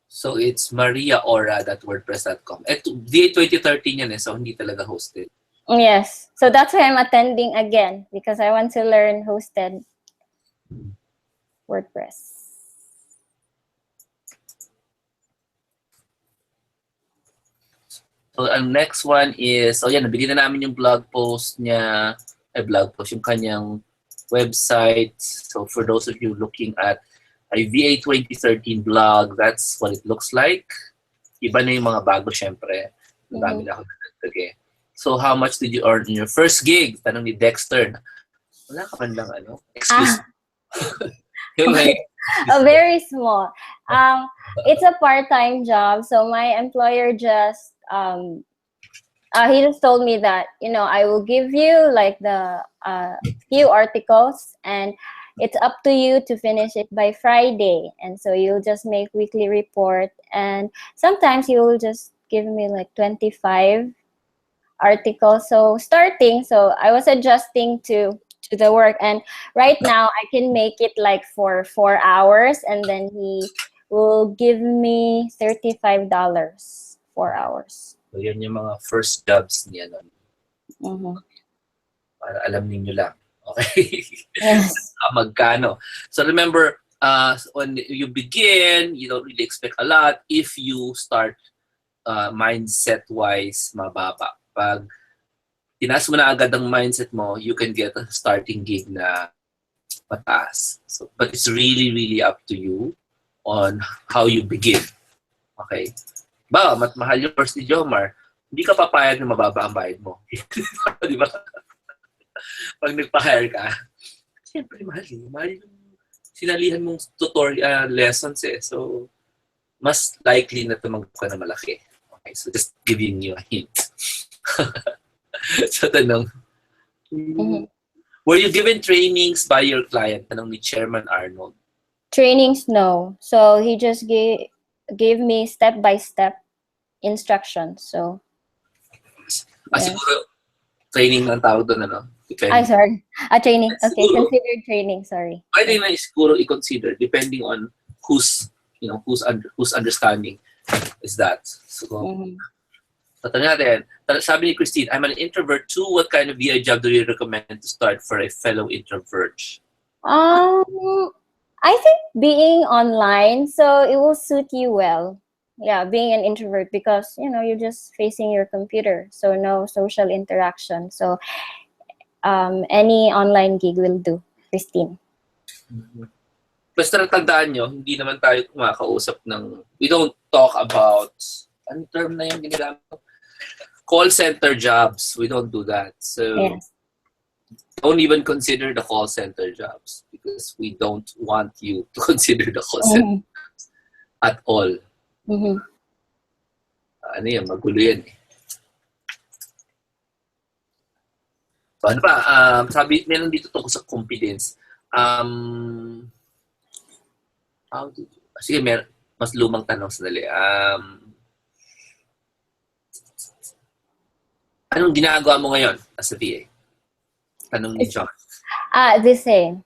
So, it's mariaora.wordpress.com. DA 2013 yan so hindi talaga hosted. Yes. So that's why I'm attending again, because I want to learn hosted WordPress. So, ang next one is, so yan, nabili na namin yung blog post niya, yung kanyang website. So, for those of you looking at a VA 2013 blog, that's what it looks like. Iba na yung mga bago, syempre. Ang dami na ako nagtagay. So, how much did you earn in your first gig? Tanong ni Dexter. Wala ka man lang, excuse me. Very small. It's a part-time job. So my employer just he just told me that I will give you like the few articles, and it's up to you to finish it by Friday. And so you'll just make weekly report, and sometimes you will just give me like 25 articles. So I was adjusting to the work, and right now I can make it like for 4 hours, and then he will give me $35 4 hours. So, yan yung mga first jobs niya. Para alam niyo lang. Okay? Yes. Magkano. So, remember, when you begin, you don't really expect a lot. If you start mindset-wise, mababa. Pag tinaas mo na agad ang mindset mo, you can get a starting gig na mataas. So, but it's really, really up to you on how you begin. Okay? Ba, mahal yung course ni Jomar, hindi ka papayag na mababa ang bayad mo. Di ba? Pag nagpa-hire ka, siyempre mahal yun. Mahal yung sinalihan mong tutorial lessons eh. So, mas likely na tumanggap ka na malaki. Okay, so just giving you a hint. So, tanong, were you given trainings by your client? Tanong ni Chairman Arnold. Trainings, no. So he just gave me step-by-step instructions. So, yes. Siguro, training ng tawag doon, ano? Ay, sorry. Training. Okay, Siguro, considered training, sorry. pwede na siguro i-consider depending on whose understanding is that. So, tatanong natin, sabi ni Christine, I'm an introvert too. What kind of VI job do you recommend to start for a fellow introvert? I think being online, so it will suit you well. Yeah, being an introvert because, you're just facing your computer. So no social interaction. So any online gig will do, Christine. Basta tandaan nyo, hindi naman tayo kumakausap ng, we don't talk about, anong term na yung ginagamit ko? Call center jobs. We don't do that. So, yes. Don't even consider the call center jobs because we don't want you to consider the call center jobs at all. Ano yan, magulo yan eh. So, ano pa? Sabi, meron dito tungkol sa confidence. Sige, mas lumang tanong sandali. Anong ginagawa mo ngayon as a VA? Tanong ni John. The same.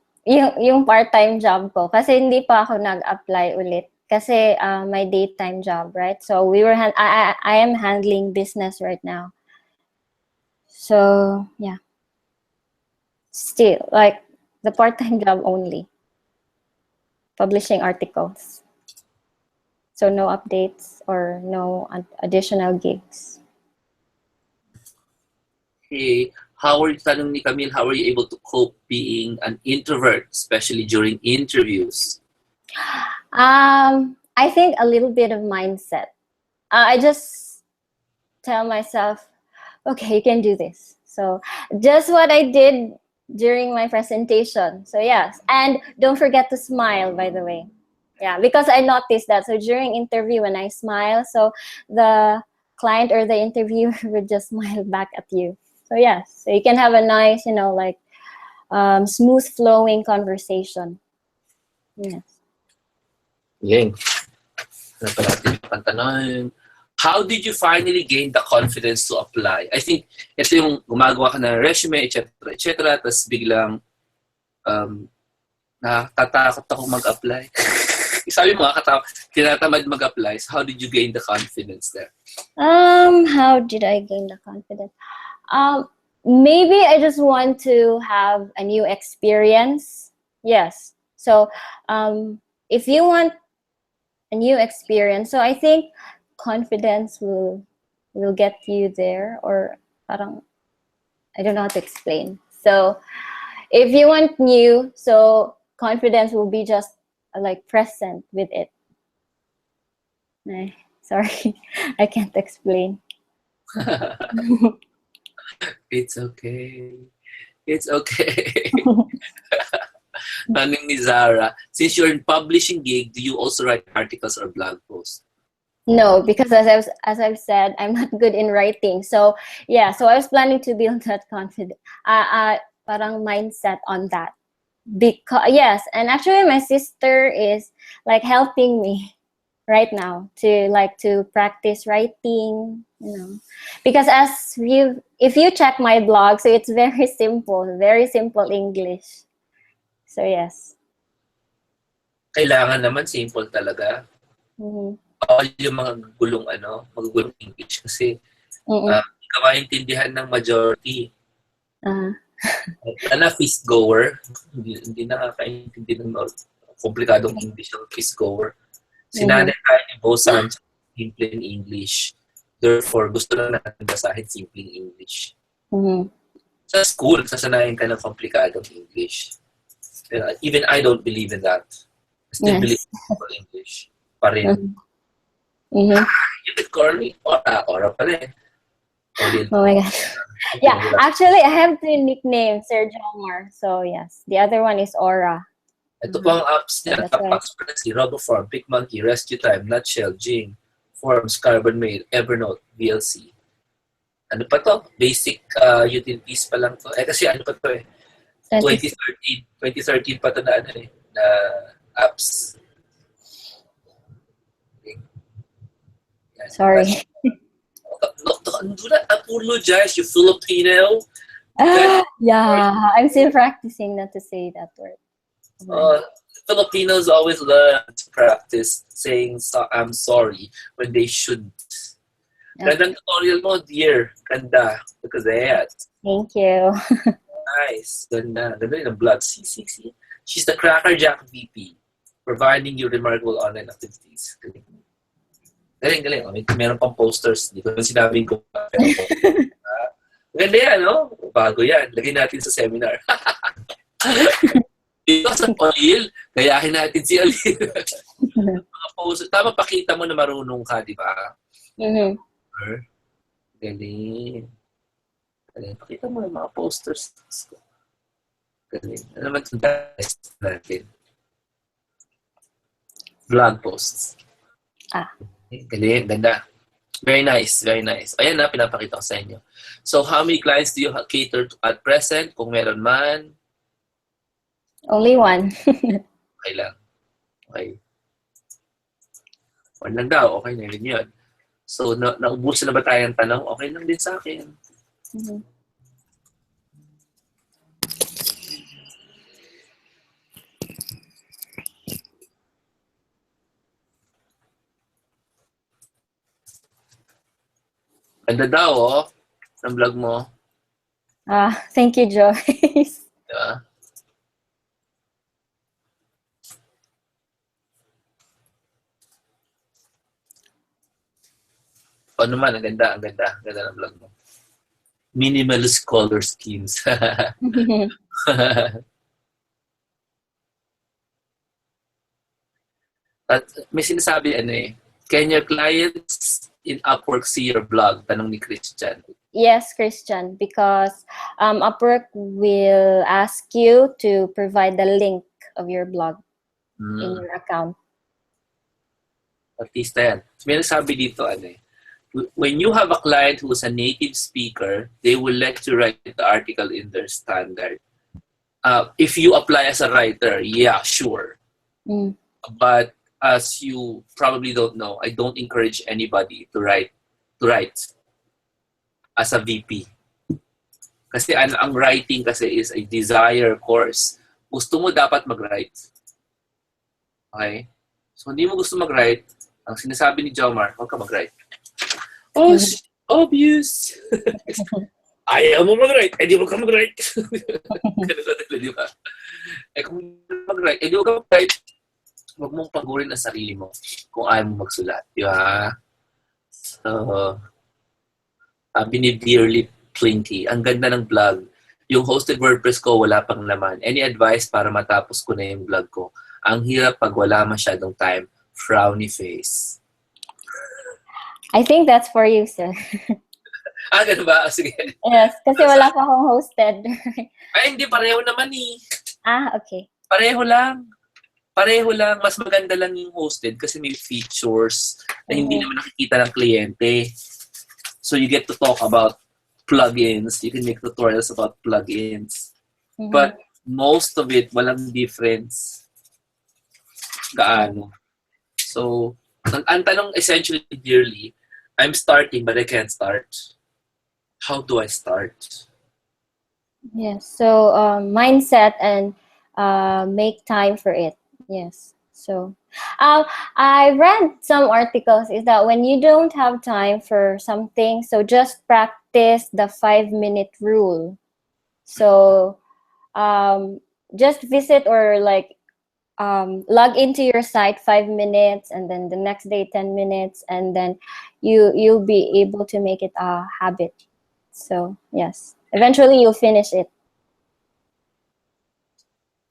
Yung part-time job ko. Kasi hindi pa ako nag-apply ulit. Kasi my daytime job, right? So I am handling business right now. So, yeah. Still, like, the part-time job only. Publishing articles. So, no updates or no additional gigs. Hey, tanong ni Camille, how are you able to cope being an introvert, especially during interviews? I think a little bit of mindset. I just tell myself, okay, you can do this. So just what I did during my presentation. So yes, and don't forget to smile, by the way. Yeah, because I noticed that. So during interview, when I smile, so the client or the interviewer would just smile back at you. So yes, so you can have a nice, smooth flowing conversation. Yes. Yang. How did you finally gain the confidence to apply? I think ito yung gumagawa ka ng resume, etc. Tapos biglang natatakot ako mag-apply. Sabi mo, tinatamad mag-apply. So how did you gain the confidence there? How did I gain the confidence? Maybe I just want to have a new experience. Yes. So, if you want a new experience, so I think confidence will get you there, or parang, I don't know how to explain. So, if you want new, so confidence will be just like present with it. Sorry, I can't explain. It's okay. It's okay. Tanong ni Zara, since you're in publishing gig, do you also write articles or blog posts? No, because as I've said, I'm not good in writing. So yeah, so I was planning to build that confidence, parang mindset on that. Because yes, and actually my sister is like helping me right now to practice writing, because if you check my blog, so it's very simple English. So yes. Kailangan naman simple talaga. All yung mga magugulong English kasi hindi ka maintindihan ng majority. Na feast goer, hindi nakakaintindi ng komplikadong English ng feast goer. Sinanay tayo ni Bosan simple in English. Therefore, gusto na natin basahin simple in English. Sa school, sasanayin ka ng komplikadong English. Even I don't believe in that. Still believe Yes. in English. Pa rin. Mm-hmm. You could call me Ora pala eh. Olyle. Oh my God. Yeah, actually, I have two nicknames, Sir Jomar. So yes, the other one is Aura. Ito pa ang apps So niya. that's why. Tapbox Frenzy, Roboform, PicMonkey, Rescue Time, Nutshell, Jing, Forms, Carbon Mail, Evernote, VLC. Ano pa to? Basic utilities pa lang to. Kasi ano pa to eh. 2013 pa to na ano eh. Na apps. Yan. Sorry. Do not apologize, you Filipino. Yeah, I'm still practicing not to say that word. Filipinos always learn to practice saying I'm sorry when they shouldn't. Gandang tutorial mo, dear. Ganda. Look at that. Thank you. Nice. Ganda. Ganda yun ang vlog. See. She's the Cracker Jack VP, providing you remarkable online activities. Galing. Meron pang posters. Hindi ko sinabing ko. Ganda yan, no? Bago yan. Lagay natin sa seminar. Dito sa Olyle, gayahin natin si Olyle. Mga posters. Tama, pakita mo na marunong ka, di ba? Mm-hmm. Galing. Pakita mo yung mga posters. Galing. Ano naman ito natin? Blog posts. Galing. Ganda. Very nice. Ayan na, pinapakita ko sa inyo. So, how many clients do you cater to at present? Kung meron man? Only one. Okay lang. Okay. One lang daw. Okay na rin yun. So, naubusan na ba tayong tanong? Okay lang din sa akin. Mm-hmm. Ganda daw, oh. Ang vlog mo. Thank you, Joyce. Diba? O naman, ang ganda. Ang ganda ng vlog mo. Minimalist color schemes. At may sinasabi, can your clients in Upwork see your blog? Tanong ni Christian. Yes, Christian, because Upwork will ask you to provide the link of your blog in your account. Artista yan. So, may nagsabi dito, when you have a client who is a native speaker, they will let you write the article in their standard. If you apply as a writer, yeah, sure. But as you probably don't know, I don't encourage anybody to write as a VP. Kasi ang writing kasi is a desire course. Gusto mo dapat mag-write. Okay? So, hindi mo gusto mag-write, ang sinasabi ni Jomar, huwag ka mag-write. Oh, obvious! Ayaw mo mag-write, di huwag ka mag-write. Ganun, di ba? Kung mag-write, di huwag ka mag-write, huwag mong pagurin ang sarili mo kung ayaw mo magsulat. Di ba? So, sabi ni Dearly Plenty, ang ganda ng vlog. Yung hosted WordPress ko, wala pang laman. Any advice para matapos ko na yung vlog ko? Ang hirap pag wala masyadong time. Frowny face. I think that's for you, sir. Ganun ba? Sige. Yes, kasi wala pa akong hosted. Ay, hindi. Pareho naman eh. Okay. Pareho lang. Mas maganda lang yung hosted kasi may features na hindi naman nakikita ng kliyente. So you get to talk about plugins. You can make tutorials about plugins. But most of it, walang difference. Gaano. So, ang tanong essentially, Dearly, I'm starting but I can't start. How do I start? Yes. So, mindset and make time for it. Yes. So, I read some articles is that when you don't have time for something, so just practice the 5-minute rule. So, just visit or log into your site 5 minutes, and then the next day 10 minutes, and then you'll be able to make it a habit. So, yes. Eventually, you'll finish it.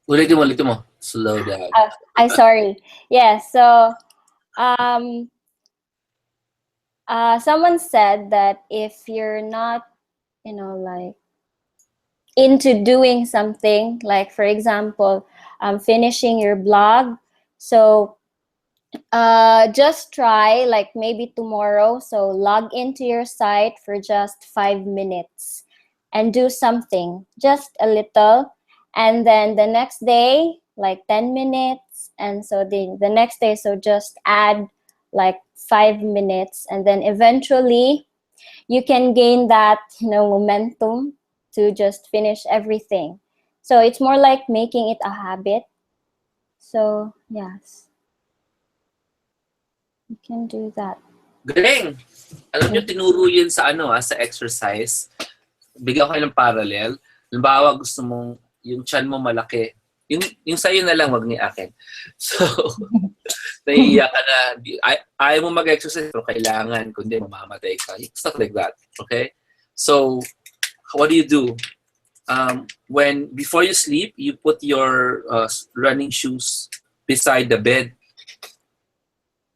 Ulitin mo. Slow down. I'm sorry. Yeah, so um, someone said that if you're not, like into doing something, like for example, finishing your blog, so just try like maybe tomorrow. So log into your site for just 5 minutes and do something, just a little. And then the next day, like 10 minutes. And so the next day, so just add like 5 minutes. And then eventually you can gain that, momentum to just finish everything. So it's more like making it a habit. So yes, you can do that. Galing! Alam nyo, tinuro yun sa sa exercise. Bigyan ko kayo ng parallel. Halimbawa, gusto mong yung chan mo malaki. Yung sa'yo na lang, wag ni akin. So, naiiyak ka na. Ayaw mo mag-exercise, pero kailangan, kundi mamamatay ka. Stuff like that. Okay? So, what do you do? Before you sleep, you put your running shoes beside the bed.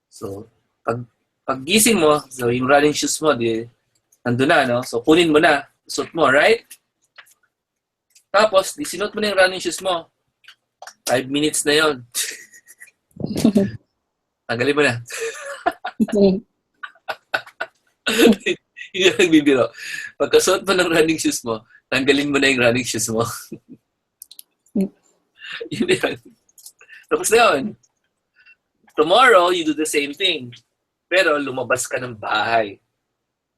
So, pag gising mo, so yung running shoes mo, nandun na, no? So, kunin mo na. Suot mo, right? Tapos, sinot mo na yung running shoes mo. 5 minutes na yon. Tanggalin mo na. Hindi na nagbibiro. Pagkasuot mo ng running shoes mo, tanggalin mo na yung running shoes mo. Yun yan. Tapos na yun. Tomorrow, you do the same thing. Pero lumabas ka ng bahay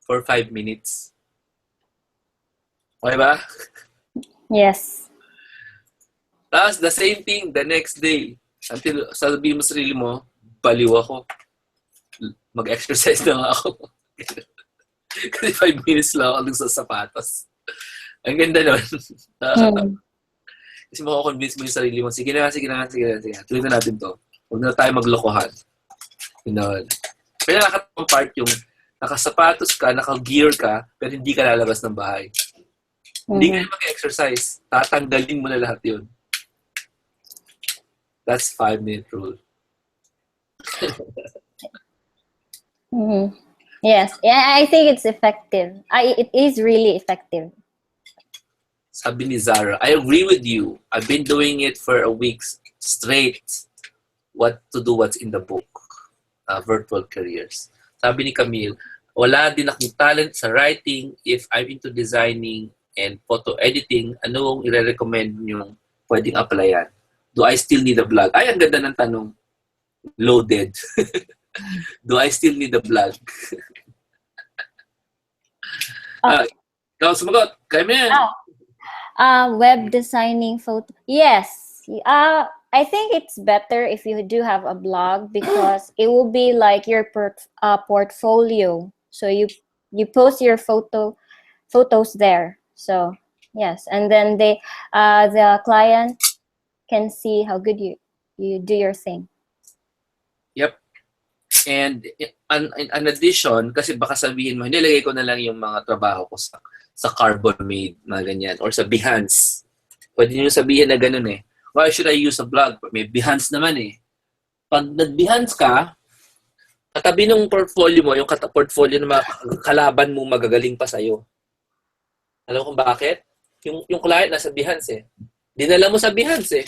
for 5 minutes. Okay ba? Yes. Tapos the same thing the next day. Until sabihin mo sa sarili mo, baliw ako. Mag-exercise na nga ako. Kasi 5 minutes lang ako sa sapatos. Ang ganda nun. Kasi makakonvince mo yung sarili mo, sige na. Tuloy na natin to. Huwag na tayo maglokohan. Pero nakatawang part yung nakasapatos ka, naka-gear ka, pero hindi ka lalabas ng bahay. Hindi ka na mag-exercise. Tatanggalin mo na lahat yun. That's 5-minute rule. Yes. Yeah, I think it's effective. It is really effective. Sabi ni Zara, I agree with you. I've been doing it for a week straight. What to do, what's in the book. Virtual careers. Sabi ni Camille, wala din akong talent sa writing. If I'm into designing and photo editing, anong i-recommend nyo pwedeng applyan? Do I still need a blog? Ay, ang ganda ng tanong. Loaded. Do I still need a blog? Ikaw sumagot. Kaya mo yan. Web designing photo. Yes. I think it's better if you do have a blog because it will be like your portfolio. So you post your photos there. So yes, and then the client can see how good you do your thing. Yep. And in addition, kasi baka sabihin mo, nilagay ko na lang yung mga trabaho ko sa Carbon Made, na ganyan, or sa Behance. Pwede nyo sabihin na ganun eh. Why should I use a blog? May Behance naman eh. Pag nag-Behance ka, katabi ng portfolio mo, yung portfolio ng mga kalaban mo magagaling pa sa'yo. Alam mo kung bakit? Yung client nasa Behance eh. Dinala mo sa Behance eh.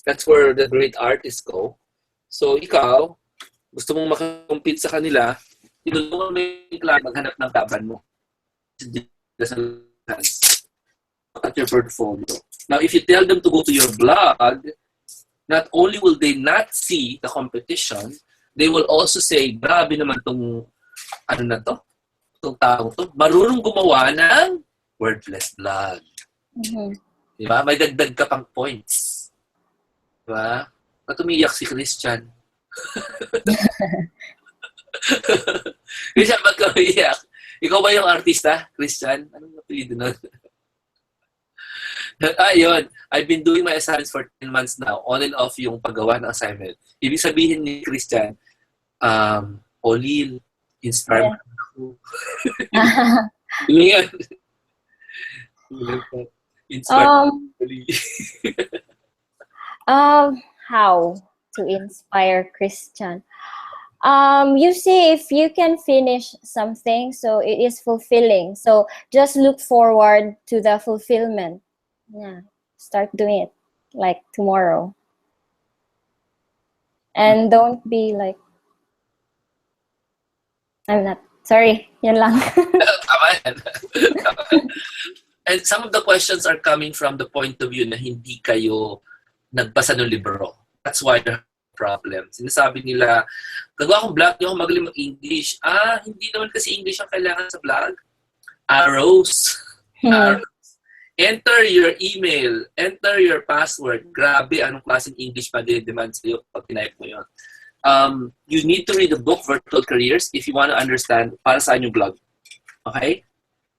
That's where the great artists go. So ikaw, gusto mong makakompete sa kanila, tinulungan mo yung client maghanap ng kaban mo. At your portfolio. Now, if you tell them to go to your blog, not only will they not see the competition, they will also say, grabe naman tong itong taong to, marunong gumawa ng wordless blog. Diba? May dagdag ka pang points. Diba? At umiyak si Christian. Christian, ba't ka umiyak? Ikaw ba yung artista, Christian? Anong napilido nun? Yun. I've been doing my assignments for 10 months now. On and off yung paggawa ng assignment. Ibig sabihin ni Christian, Olyle, inspired ako. Inspired Olyle. How to inspire Christian? You see, if you can finish something, so it is fulfilling. So just look forward to the fulfillment. Yeah, start doing it like tomorrow, and don't be like, I'm not sorry. Yun lang. Tama yan. Tama. And some of the questions are coming from the point of view na hindi kayo nagbasa ng libro. That's why the problem. Sinasabi nila, gagawa akong vlog, hindi ako magaling mag-English. Hindi naman kasi English ang kailangan sa vlog. Arrows. Arrows. Enter your email. Enter your password. Grabe, anong klaseng English pa din-demand sa'yo pag tinayip mo yun. You need to read the book, Virtual Careers, if you want to understand para saan yung vlog. Okay?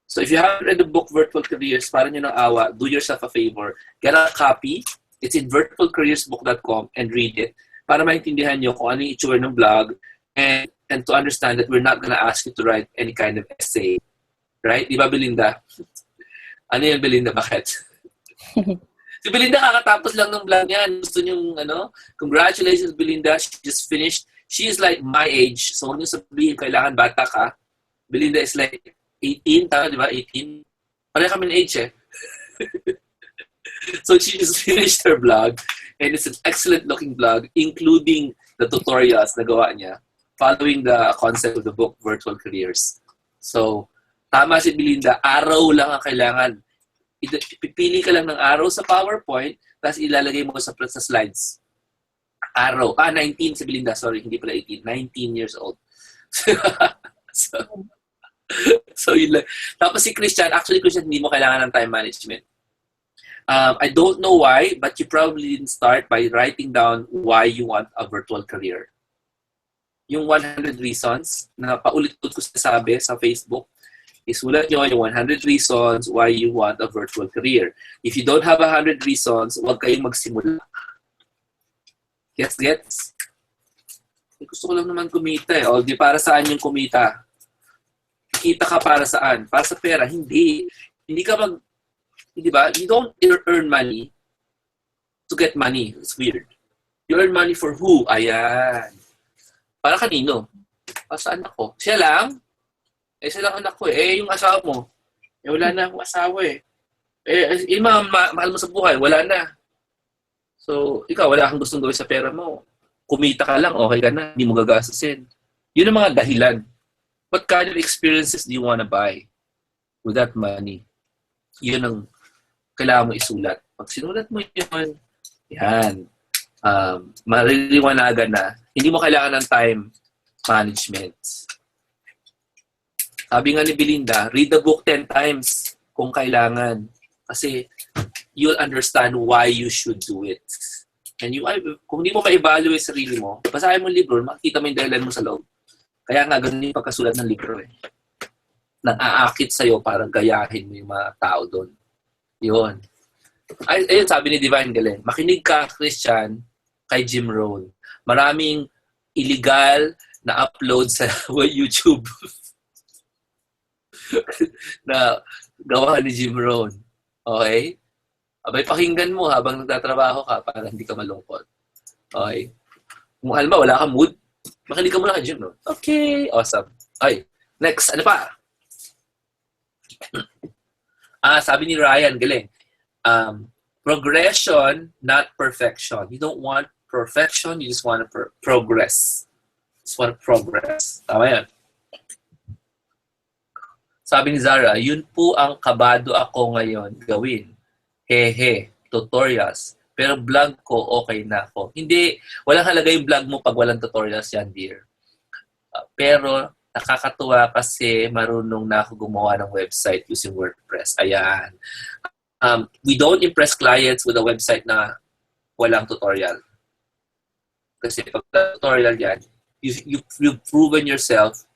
So if you haven't read the book, Virtual Careers, para nyo ng awa, do yourself a favor. Get a copy. It's in virtualcareersbook.com and read it para maintindihan nyo kung ano yung itsura ng vlog and to understand that we're not gonna ask you to write any kind of essay. Right? Di ba, Belinda? Ano yan, Belinda? Bakit? Si Belinda kakatapos lang ng vlog niya. Gusto niyong, congratulations, Belinda. She just finished. She is like my age. So, huwag niyo sabihin, kailangan bata ka. Belinda is like 18, tama, di ba? 18. Pareha kami ng age, eh. So, she just finished her vlog. And it's an excellent-looking vlog, including the tutorials na gawa niya, following the concept of the book, Virtual Careers. So, tama si Belinda, araw lang ang kailangan. Pipili ka lang ng araw sa PowerPoint, tapos ilalagay mo sa slides. Araw. 19 si Belinda. Sorry, hindi pala 18. 19 years old. so yun lang. Tapos si Christian, actually Christian, hindi mo kailangan ng time management. I don't know why, but you probably didn't start by writing down why you want a virtual career. Yung 100 reasons na paulit-ulit ko sabi sa Facebook, isulat nyo yung 100 reasons why you want a virtual career. If you don't have 100 reasons, huwag kayong magsimula. Gets? Gusto ko lang naman kumita eh. O, di para saan yung kumita? Kita ka para saan? Para sa pera? Hindi. Hindi ka di ba? You don't earn money to get money. It's weird. You earn money for who? Ayan. Para kanino? Para sa anak ko. Siya lang? Siya lang anak ko eh. Yung asawa mo? Wala na akong asawa eh. Mahal mo sa buhay, wala na. So, ikaw, wala kang gustong gawin sa pera mo. Kumita ka lang, okay ka na. Hindi mo gagastusin. Yun ang mga dahilan. What kind of experiences do you wanna buy with that money? Yun ang kailangan mo isulat. Pag sinulat mo yun, yan. Mariliwanagan na. Hindi mo kailangan ng time management. Sabi nga ni Belinda, read the book 10 times kung kailangan. Kasi you'll understand why you should do it. And kung hindi mo ma-evaluate sarili mo, basahin mo yung libro, makikita mo yung dahilan mo sa loob. Kaya nga, ganun yung pagkasulat ng libro eh. Nang-aakit sa'yo para gayahin mo yung mga tao doon. Yun. Ayun, sabi ni Divine Galen, makinig ka, Christian, kay Jim Rohn. Maraming illegal na upload sa YouTube na gawa ni Jim Rohn. Okay? Abay, pakinggan mo habang nagtatrabaho ka para hindi ka malungkot. Okay? Kung halimbawa, wala kang mood, makinig ka muna kay Jim Rohn. Okay, awesome. Okay, next, ano pa? Sabi ni Ryan, galing. Progression, not perfection. You don't want perfection, you just want to progress. You just want to progress. Tama yan. Sabi ni Zara, yun po ang kabado ako ngayon gawin. Hehe, tutorials. Pero vlog ko, okay na ako. Hindi, walang halaga yung vlog mo pag walang tutorials yan, dear. Pero nakakatuwa kasi marunong na ako gumawa ng website using WordPress. Ayan. We don't impress clients with a website na walang tutorial. Kasi pag tutorial yan, you've proven yourself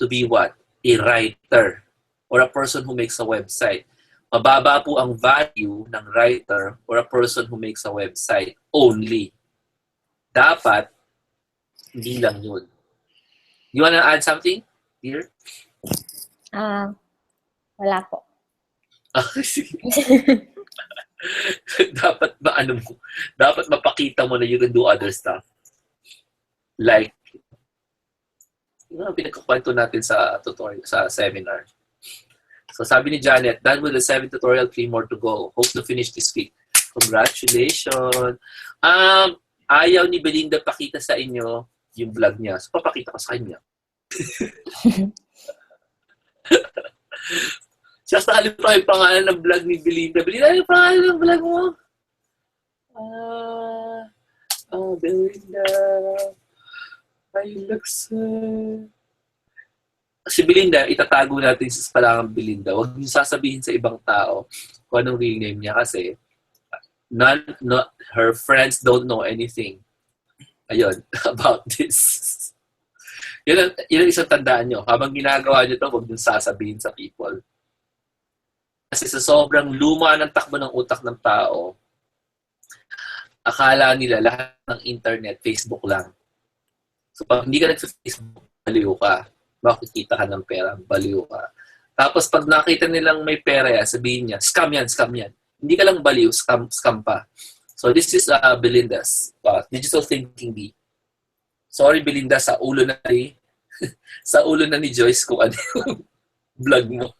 to be what? A writer or a person who makes a website. Mababa po ang value ng writer or a person who makes a website only. Dapat, hindi lang yun. You wanna add something here? Wala po. Sige. dapat dapat mapakita mo na you can do other stuff. Like, pinagkukwento natin sa tutorial, sa seminar. So sabi ni Janet, done with the 7 tutorial, 3 more to go. Hope to finish this week. Congratulations. Ayaw ni Belinda pakita sa inyo yung vlog niya. So papakita ko sa kanya. Just nakalip pa yung pangalan ng vlog ni Belinda. Belinda, ano yung pangalan ng vlog mo? Belinda. Ay, looks... Si Belinda, itatago natin sa palangang Belinda. Huwag niyo sasabihin sa ibang tao kung anong real name niya kasi her friends don't know anything. Ayun, about this. Yun ang isang tandaan nyo. Habang ginagawa nyo ito, huwag niyo sasabihin sa people. Kasi sa sobrang luma ng takbo ng utak ng tao, akala nila lahat ng internet, Facebook lang. So pag hindi ka nag-Facebook, baliw ka. Makikita ka ng pera, baliw ka. Tapos pag nakita nilang may pera yan, sabihin niya, scam yan, scam yan. Hindi ka lang baliw, scam pa. So this is Belinda's digital thinking bee. Sorry Belinda, sa ulo na ni sa ulo na ni Joyce kung ano yung vlog mo.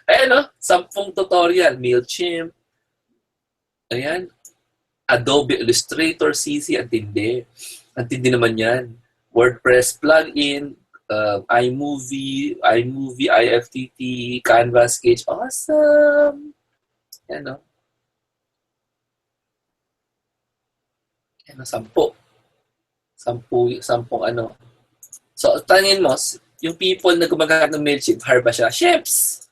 Ayan 10 tutorial, MailChimp. Ayan. Adobe Illustrator, CC, antindi. Antindi naman yan. WordPress plugin, iMovie, IFTT, Canvas, Sketch. Awesome! Yan, 10. 10 ano. So, tangin mo, yung people na gumagamit ng MailChimp, hire ba siya? Ships!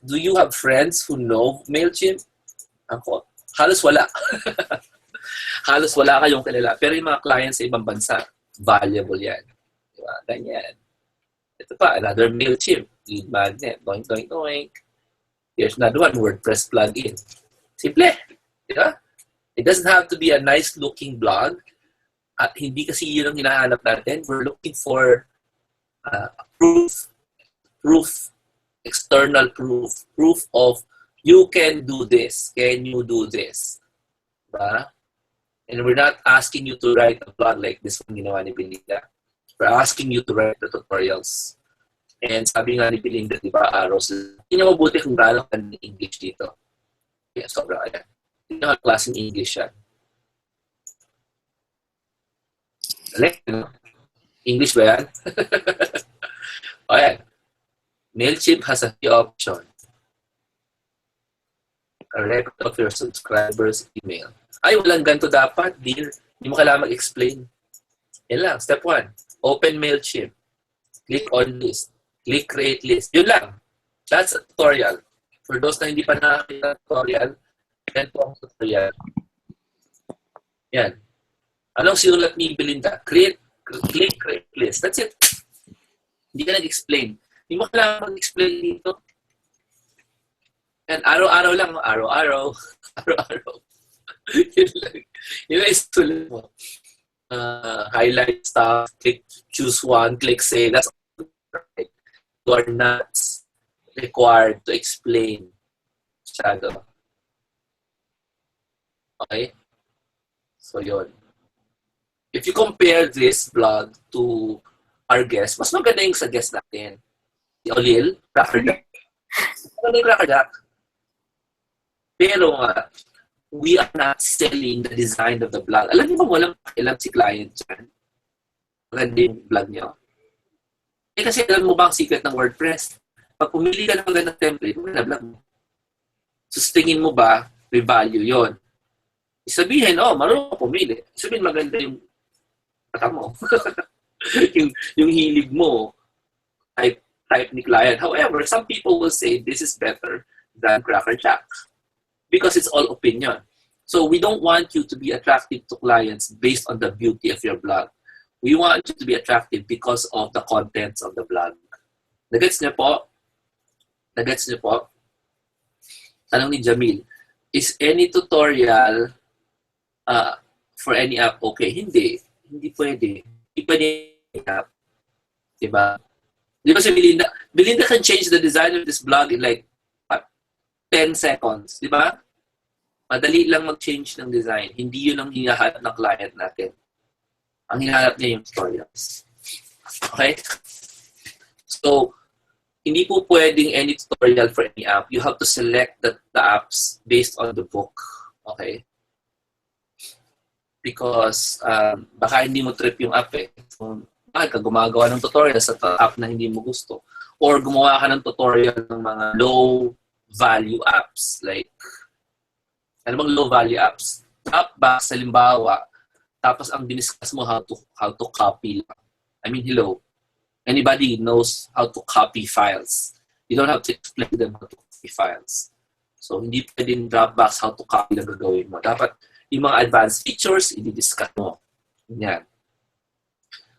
Do you have friends who know MailChimp? Ako, halos wala. Halos wala kayong kilala. Pero yung mga clients sa ibang bansa, valuable yan. Diba? Ganyan. Ito pa, another MailChimp. Lead magnet. Doink, doink, doink. Here's another one, WordPress plugin. Simple. Diba? It doesn't have to be a nice-looking blog. At hindi kasi yun ang hinahanap natin. We're looking for proof, external proof of you can do this. Can you do this? Diba? And we're not asking you to write a blog like this one ginawa ni Belinda. We're asking you to write the tutorials. And sabi nga ni Belinda, di ba, arrows. Hindi niya mabuti kung galang ka ng English dito. Kaya sobra kaya. Hindi niya klaseng English yan. No? English ba yan? O yan. MailChimp has a few options. A record of your subscribers' email. Ay, walang ganito dapat, dear. Hindi mo kailangan mag-explain. Yan lang. Step 1. Open MailChimp. Click on list. Click create list. Yun lang. That's a tutorial. For those na hindi pa nakakita ng tutorial, yan po ang tutorial. Yan. Anong sinulat ni Belinda? Click create list. That's it. Hindi ka nag-explain. Hindi mo kailangan mag-explain dito. And araw-araw lang. Araw-araw. Araw-araw. Yun lang. Yun lang is tuloy mo. Highlight stuff. Choose one. Click save. That's all right. You are not required to explain. Shadow. Okay? So, yun. If you compare this blog to our guest, mas maganda yung sa guest natin. Si Olyle, Crackerjack. Maganda yung Crackerjack. Pero nga, we are not selling the design of the blog. Alam niyo ba walang pakialam si client dyan? Maganda yung blog niyo. Kasi alam mo ba ang secret ng WordPress? Pag pumili ka ng magandang template, maganda blog mo. So, tingin mo ba, may value yon? Isabihin, marunong ka pumili. Isabihin, maganda yung kata mo. yung hilig mo, type ni client. However, some people will say, this is better than Crackerjack. Because it's all opinion. So we don't want you to be attractive to clients based on the beauty of your blog. We want you to be attractive because of the contents of the blog. Nagets niyo po? Nagets niyo po? Tanong ni Jamil, is any tutorial for any app okay? Hindi. Hindi pwede. Hindi pwede app. Diba? Di ba si Belinda can change the design of this blog in like 10 seconds, di ba? Madali lang mag-change ng design. Hindi yun ang hinahanap ng client natin. Ang hinahanap niya yung tutorials. Okay? So, hindi po pwedeng any tutorial for any app. You have to select the apps based on the book. Okay? Because baka hindi mo trip yung app eh. So, bakit ka gumagawa ng tutorial sa app na hindi mo gusto? Or gumawa ka ng tutorial ng mga low-value apps like ano bang low-value apps? Dropbox, halimbawa, tapos ang diniscuss mo how to copy lang. I mean, hello. Anybody knows how to copy files. You don't have to explain them how to copy files. So, hindi pwedeng Dropbox how to copy lang gagawin mo. Dapat yung mga advanced features, i-discuss mo. Yan.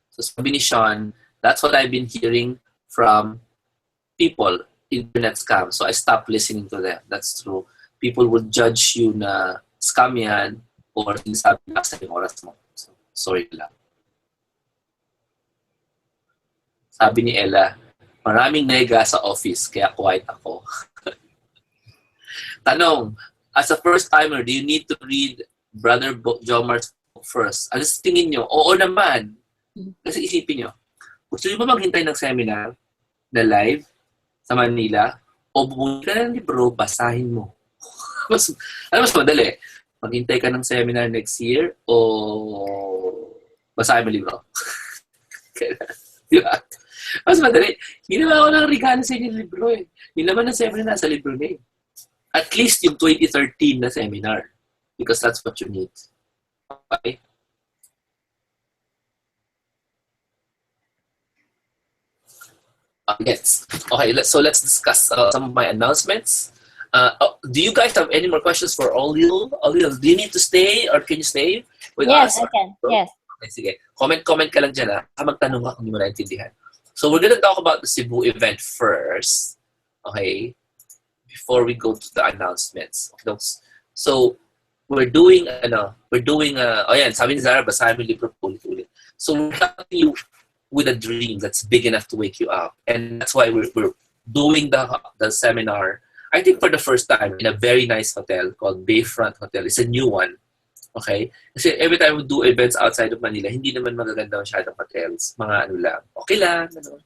So, sabi ni Sean, that's what I've been hearing from people, internet scam. So, I stopped listening to them. That's true. People would judge you na scam yan or sinasabi na sa yung oras mo. So, sorry lang. Sabi ni Ella, maraming nega sa office, kaya quiet ako. Tanong, as a first-timer, do you need to read Brother Jomar's book first? Ano sa tingin nyo? Oo naman. Kasi isipin nyo, gusto nyo ba maghintay ng seminar na live sa Manila? O bumuli ka ng libro, basahin mo. Mas madali? Maghintay ka ng seminar next year o basahin mo libro? Di ba? Mas madali. Hindi naman ako ng regalo sa inyo libro eh. Hindi naman ang seminar nasa libro na eh. At least yung 2013 na seminar. Because that's what you need. Okay? Yes. Okay, let's discuss some of my announcements. Do you guys have any more questions for Olyle? Olyle, do you need to stay or can you stay with us? Yes, I can. Yes. Okay, sige. Comment ka lang dyan magtanong ka kung hindi mo naintindihan. So we're gonna talk about the Cebu event first. Okay? Before we go to the announcements. Okay? So we're doing, sabi ni Zara, basahin mo yung libro ulit. So we're helping you with a dream that's big enough to wake you up. And that's why we're doing the seminar, I think for the first time, in a very nice hotel called Bayfront Hotel. It's a new one. Okay? Kasi every time we do events outside of Manila, hindi naman magaganda masyadong hotels. Mga ano lang. Okay lang. Ano,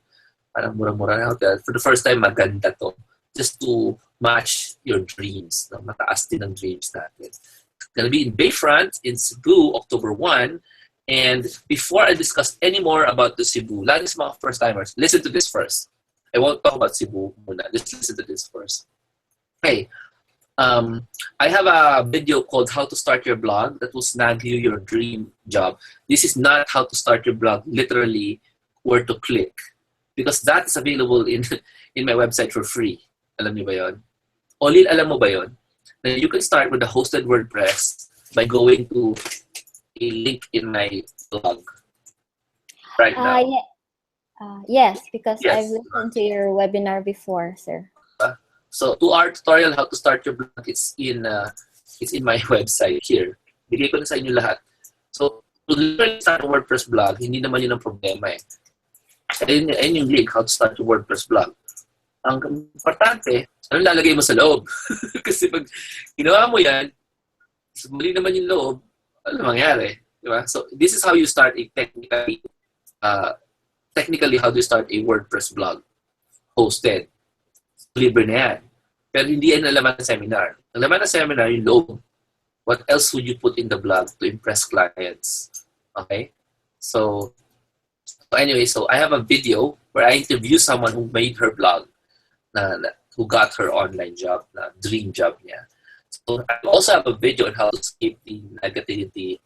parang mura-mura na hotel. For the first time, maganda to. Just to match your dreams. No? Mataas din ang dreams natin. It's gonna be in Bayfront in Cebu, October 1. And before I discuss any more about the Cebu, lalo sa mga first-timers, listen to this first. I won't talk about Cebu muna. Just listen to this first. Hey, I have a video called How to Start Your Blog that will snag you your dream job. This is not how to start your blog, literally where to click. Because that is available in my website for free. Alam niyo ba yun? Olyle, alam mo ba yun? Now, you can start with the hosted WordPress by going to a link in my blog right now. Yes, because Yes. I've listened to your webinar before, sir. So, 2-hour tutorial how to start your blog, it's in my website here. Bigay ko na sa inyo lahat. So, to literally start a WordPress blog, hindi naman yun ang problema eh. Ayun yung link, how to start your WordPress blog. Ang importante, ano lalagay mo sa loob? Kasi pag ginawa mo yan, mali naman yung loob, ano mangyari? Diba? So, this is how you start a technically how do you start a WordPress blog hosted. Libre na yan. Pero hindi yan ang laman ng seminar. Ang laman ng seminar, yung loob. What else would you put in the blog to impress clients? Okay? So anyway, so I have a video where I interview someone who made her blog, who got her online job, dream job niya. So I also have a video on how to escape the negativity,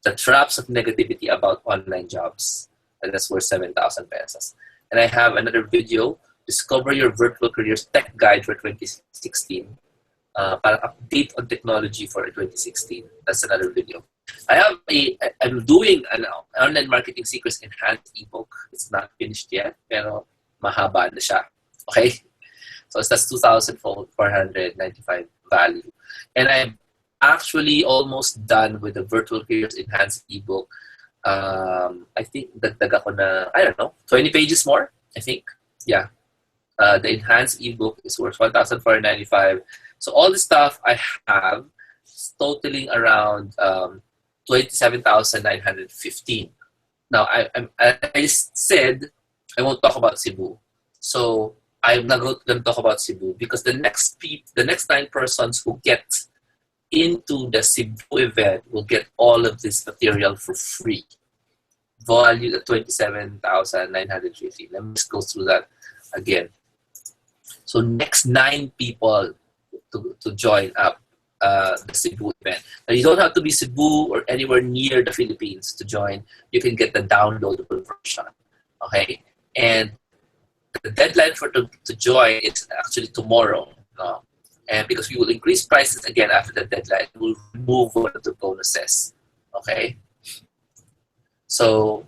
the traps of negativity about online jobs. And that's worth 7,000 pesos. And I have another video, Discover Your Virtual Careers Tech Guide for 2016. Para update on technology for 2016. That's another video. I'm doing an online marketing secrets enhanced ebook. It's not finished yet, pero mahaba na siya. Okay? So that's 2,495 value. And I'm actually almost done with the virtual careers enhanced ebook. I think dagdag ako na, I don't know, 20 pages more, I think. Yeah. The enhanced ebook is worth 1,495. So all the stuff I have is totaling around 27,915. Now, I said I won't talk about Cebu. So I'm not going to talk about Cebu because the next 9 persons who get into the Cebu event will get all of this material for free. Valued at 27,950. Let me just go through that again. So next 9 people to join up the Cebu event. Now you don't have to be Cebu or anywhere near the Philippines to join. You can get the downloadable version. Okay, and the deadline to join is actually tomorrow. And because we will increase prices again after the deadline, we'll remove one of the bonuses. Okay. So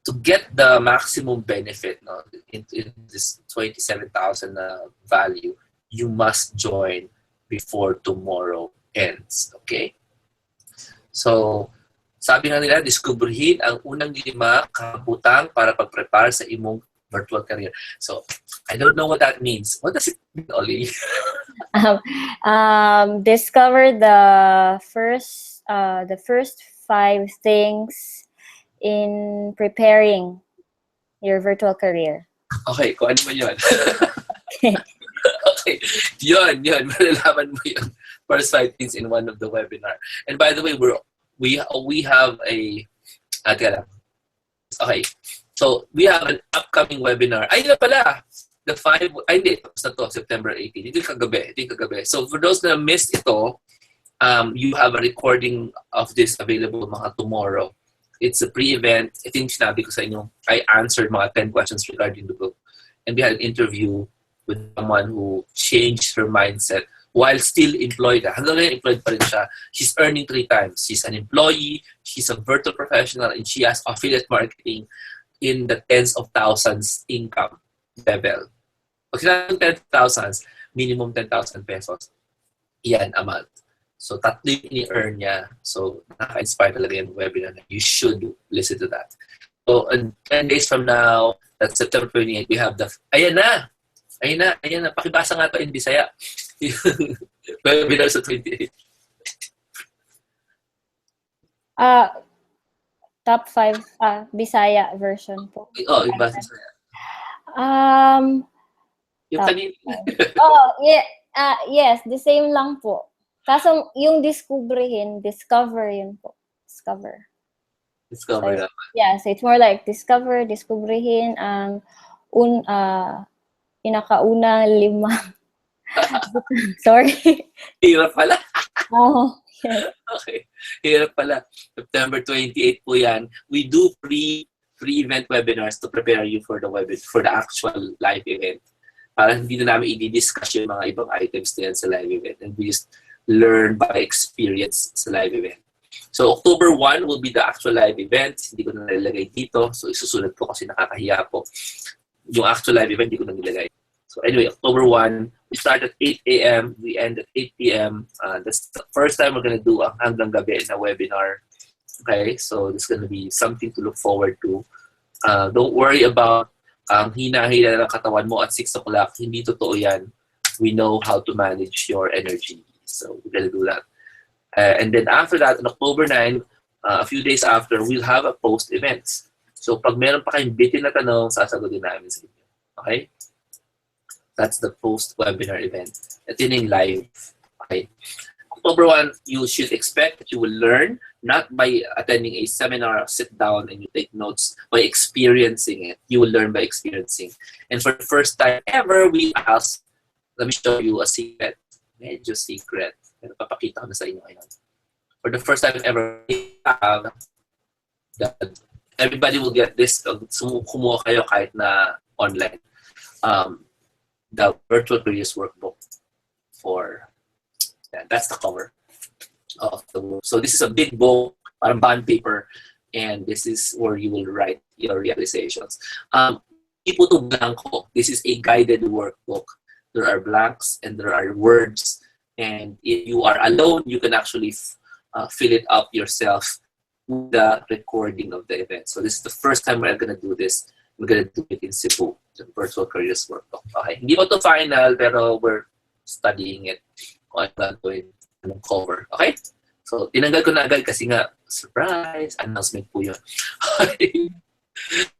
to get the maximum benefit in this 27,000 value, you must join before tomorrow ends. Okay? So, sabi nga nila, diskubrihin ang unang 5 kahaputang para pag-prepare sa imong virtual career. So, I don't know what that means. What does it mean, Ollie? Discover the first 5 things in preparing your virtual career. Okay, kung ano ba yun? Okay. Okay, yun. Malalaman mo yun. First 5 things in one of the webinar. And by the way, we have a... Okay, so we have an upcoming webinar. Ay, na pala! The 5... Ay, hindi. Tapos na to, September 18. Ito yung kagabi. So for those na missed ito, you have a recording of this available mga tomorrow. It's a pre-event. I think sinabi ko sa inyo, I answered mga 10 questions regarding the book. And we had an interview with someone who changed her mindset while still employed. Hanggang ngayon, employed pa rin siya. She's earning 3 times. She's an employee, she's a virtual professional, and she has affiliate marketing in the tens of thousands income level. Pag sinabing 10,000, minimum 10,000 pesos. Yan a month. So, 3 yung ini-earn niya. So, nakaka-inspire talaga yung webinar na you should listen to that. So, 10 days from now, that's September 28, we have the... Ayan na! Pakibasa nga to in Bisaya. Webinar sa 28. Top 5 Bisaya version po. Oh, ibasa sa yung kanina. Yes, the same lang po. Kaso yung discover yun po. Discover Discover naman. Yeah, so it's more like discoveryhin ang pinakaunang 5. Sorry. Hirap pala. Oh, yes. Okay. Hirap pala. September 28 po yan. We do pre-event webinars to prepare you for the actual live event. Para hindi na namin i-discuss yung mga ibang items na yan sa live event. And we just learn by experience sa live event. So, October 1 will be the actual live event. Hindi ko na nilagay dito. So, isusunod po kasi nakakahiya po. Yung actual live event, hindi ko na nilagay. So, anyway, October 1, we start at 8 a.m. We end at 8 p.m. That's the first time we're going to do ang hanggang gabi na webinar. Okay? So, this is going to be something to look forward to. Don't worry about ang hina-hina ng katawan mo at 6 o'clock. Hindi totoo yan. We know how to manage your energy. So, we're gonna do that. And then after that, on October 9, a few days after, we'll have a post-events. So, pag meron pa kayong bitin na tanong, sasagutin namin sa inyo. Okay? That's the post-webinar event. Ito yung live. Okay? October 1, you should expect that you will learn, not by attending a seminar, sit down and you take notes, by experiencing it. You will learn by experiencing. And for the first time ever, we ask, let me show you a secret. Medyo secret. Pero papakita ko na sa inyo ngayon. For the first time ever, everybody will get this. Kumuha kayo kahit na online. The Virtual Careers Workbook for... Yeah, that's the cover of the book. So this is a big book, parang bond paper, and this is where you will write your realizations. Ipo to blanco. This is a guided workbook. There are blanks and there are words. And if you are alone, you can actually fill it up yourself with the recording of the event. So this is the first time we're going to do this. We're going to do it in Cebu, the Virtual Careers Workbook. Okay. Hindi pa to final, pero we're studying it. Kung ano gagawin, anong cover. Okay? So, tinanggal ko na agad kasi nga, surprise, announcement po yun.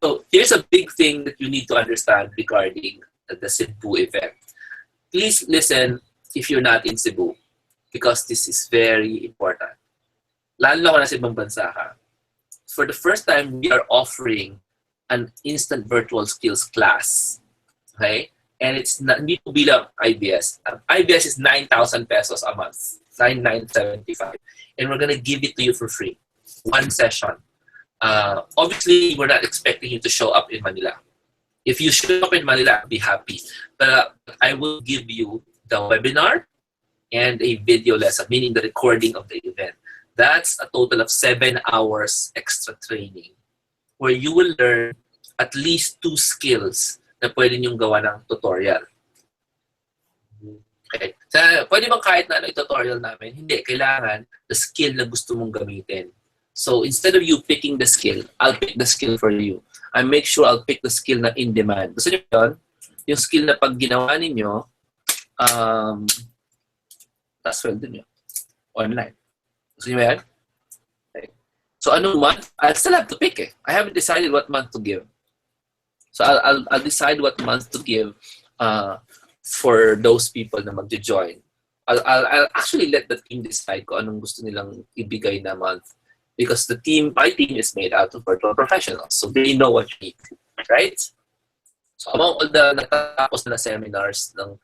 So, here's a big thing that you need to understand regarding the Cebu event. Please listen if you're not in Cebu because this is very important. Lalo ko na sa ibang bansa ha. For the first time, we are offering an instant virtual skills class. Okay? And it's not, hindi po bilang IBS. IBS is 9,000 pesos a month. 9,975. And we're gonna give it to you for free. One session. Obviously, we're not expecting you to show up in Manila. If you show up in Manila, I'll be happy. But I will give you the webinar and a video lesson, meaning the recording of the event. That's a total of 7 hours extra training where you will learn at least 2 skills na pwede niyong gawa ng tutorial. Okay. So, pwede bang kahit na ano yung tutorial namin? Hindi. Kailangan the skill na gusto mong gamitin. So, instead of you picking the skill, I'll pick the skill for you. I make sure I'll pick the skill na in demand. Gusto niyo yun? Yung skill na pag ginawa ninyo, sweldo niyo. Online. Gusto niyo yan? Okay. So, anong month? I'll still have to pick eh. I haven't decided what month to give. So, I'll decide what month to give for those people na mag-join. I'll actually let the team decide kung anong gusto nilang ibigay na month. Because my team is made out of virtual professionals. So they know what you need, right? So among all the natapos na seminars ng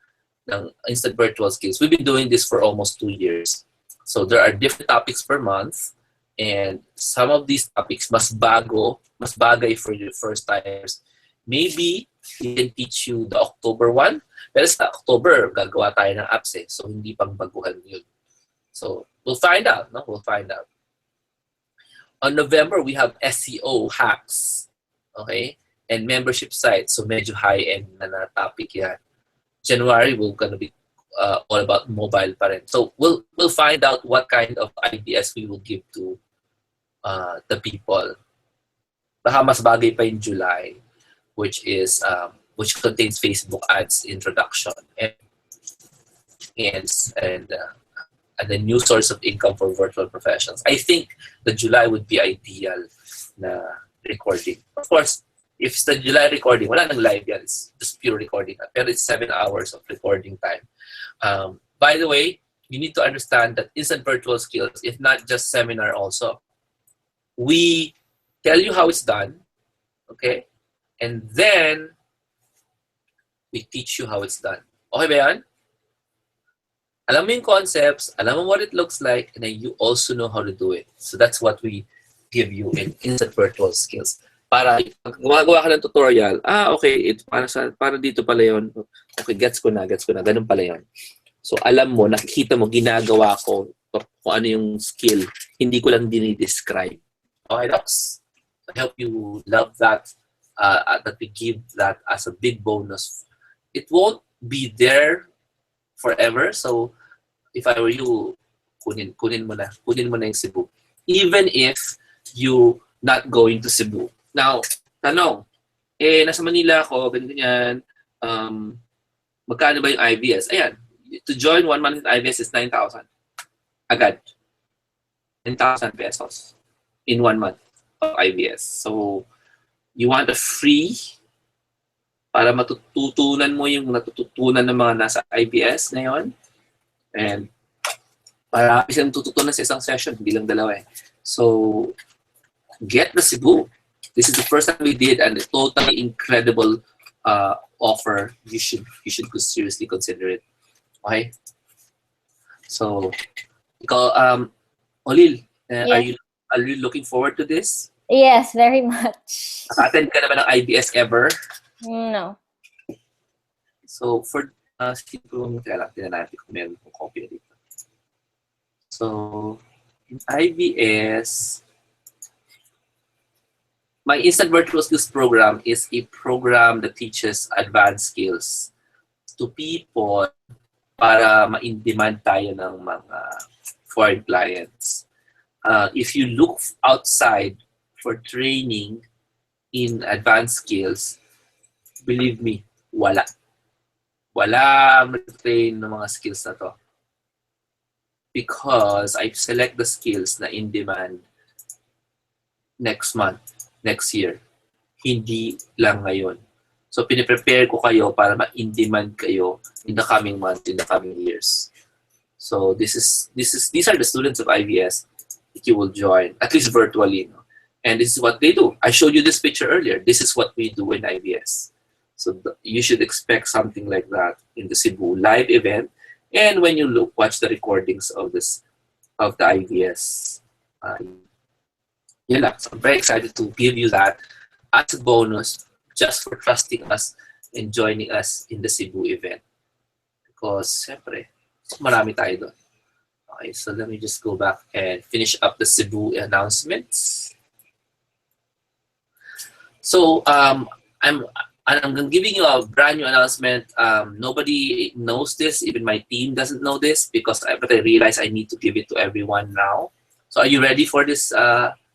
Instant Virtual Skills, we've been doing this for almost 2 years. So there are different topics per month. And some of these topics mas bagay for your first timers. Maybe we can teach you the October one. Pero sa October, gagawa tayo ng apps eh. So hindi pang baguhan yun. So we'll find out, no? We'll find out. On November, we have SEO hacks, okay? And membership sites, so medyo high-end na topic yan. January, we're gonna be all about mobile pa rin. So we'll find out what kind of IBS we will give to the people. Baka mas bagay pa in July, which contains Facebook ads introduction and a new source of income for virtual professionals. I think the July would be ideal na recording. Of course, if it's the July recording, wala nang live yan. It's just pure recording. Pero it's 7 hours of recording time. By the way, you need to understand that Instant Virtual Skills is not just seminar also. We tell you how it's done, okay? And then, we teach you how it's done. Okay ba yan? Alam mo yung concepts, alam mo what it looks like, and then you also know how to do it. So that's what we give you in Instant Virtual Skills. Para gumagawa ka ng tutorial, okay, para dito pala yun. Okay, gets ko na, ganun pala yun. So alam mo, nakikita mo, ginagawa ko kung ano yung skill. Hindi ko lang dinidescribe. Okay, Docs? I hope you love that, that we give that as a big bonus. It won't be there forever. So, if I were you, kunin mo na yung Cebu. Even if you not going to Cebu. Now, tanong, nasa Manila ako, ganyan, magkano ba yung IBS? Ayan, to join 1 month in IBS is 9,000. Agad. 9,000 pesos in 1 month of IBS. So, you want a free para matututunan mo yung natututunan ng mga nasa IBS ngayon. And marami silang tututunan sa isang session, hindi lang dalawa eh. So, get the Cebu. This is the first time we did and a totally incredible offer. You should seriously consider it. Okay? So, ikaw, Olyle, Yes. are you looking forward to this? Yes, very much. Naka-attend ka na ba ng IBS ever? No. So, for tingnan natin kung meron kong copy dito. So, in IBS, my Instant Virtual Skills program is a program that teaches advanced skills to people para ma-in-demand tayo ng mga foreign clients. If you look outside for training in advanced skills, believe me, wala. Walang train ng mga skills na to. Because I select the skills na in demand next month, next year. Hindi lang ngayon. So, piniprepare ko kayo para ma-in demand kayo in the coming months, in the coming years. So, these are the students of IVS that you will join, at least virtually. No? And this is what they do. I showed you this picture earlier. This is what we do in IVS. So, you should expect something like that in the Cebu live event. And when you watch the recordings of the IVS, so I'm very excited to give you that as a bonus just for trusting us and joining us in the Cebu event. Because, siyempre, marami tayo doon. Okay, so let me just go back and finish up the Cebu announcements. So, I'm giving you a brand new announcement. Nobody knows this, even my team doesn't know this, but I realize I need to give it to everyone now. So, are you ready for this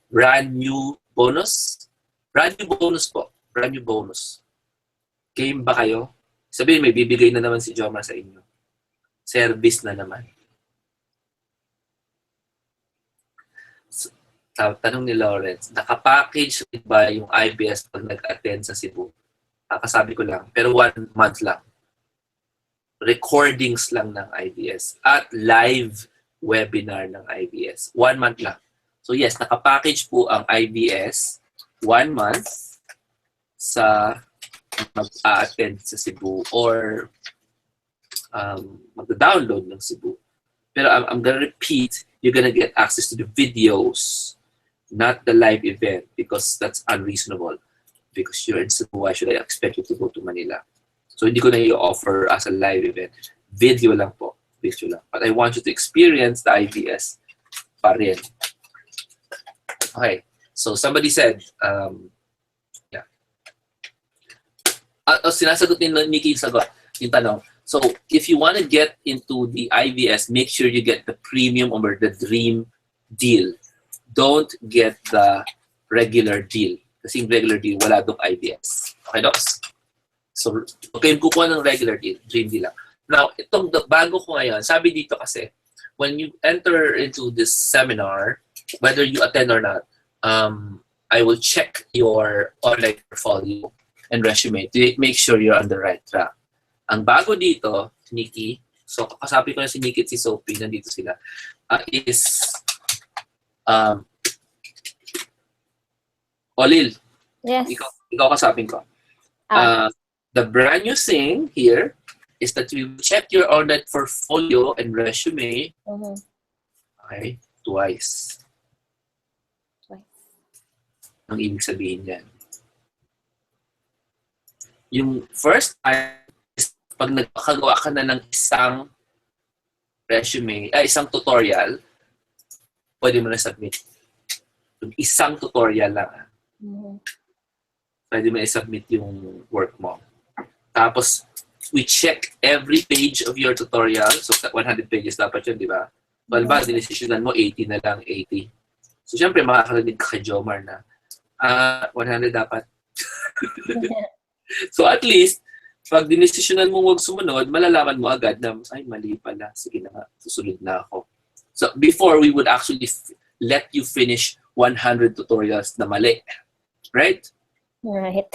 brand new bonus? Brand new bonus po. Brand new bonus. Game ba kayo? Sabihin, may bibigay na naman si Jomar sa inyo. Service na naman. So, tanong ni Lawrence, nakapackage ba yung IBS pag nag-attend sa Cebu? Kakasabi ko lang, pero 1 month lang. Recordings lang ng IBS at live webinar ng IBS. 1 month lang. So yes, nakapackage po ang IBS 1 month sa mag-attend sa Cebu or mag-download ng Cebu. Pero I'm gonna repeat, you're gonna get access to the videos, not the live event, because that's unreasonable. Because you're in Cebu, why should I expect you to go to Manila? So hindi ko na i-offer as a live event. Video lang po. Video lang. But I want you to experience the IBS pa rin. Okay. So somebody said, yeah. Sinasagot ni Nikki yung tanong. So if you want to get into the IVS, make sure you get the premium or the dream deal. Don't get the regular deal. Kasi yung regular deal, wala doon IVS. Okay, Docs? So, okay, kukuha ng regular deal, dream deal lang. Now, itong bago ko ngayon, sabi dito kasi, when you enter into this seminar, whether you attend or not, I will check your online portfolio and resume to make sure you're on the right track. Ang bago dito, Nikki, so kasabi ko na si Nikki at si Sophie, nandito sila, is Olyle. Yes. Ikaw kasapin ko. The brand new thing here is that we check your online portfolio and resume. Mm-hmm. Okay, twice. Ang ibig sabihin yan. Yung first time, pag nagpakagawa ka na ng isang resume, isang tutorial, pwede mo na submit. Yung isang tutorial lang. Mm-hmm. Pwede mo i-submit yung work mo. Tapos, we check every page of your tutorial. So, 100 pages dapat yun, di ba? Well, ba, dinesisyonan mo, 80 na lang, 80. So, syempre, makakarinig ka kay Jomar na, 100 dapat. So, at least, pag dinesisyonan mo huwag sumunod, malalaman mo agad na, ay, mali pala. Sige na nga, susunod na ako. So, before, we would actually let you finish 100 tutorials na mali. Right? Right.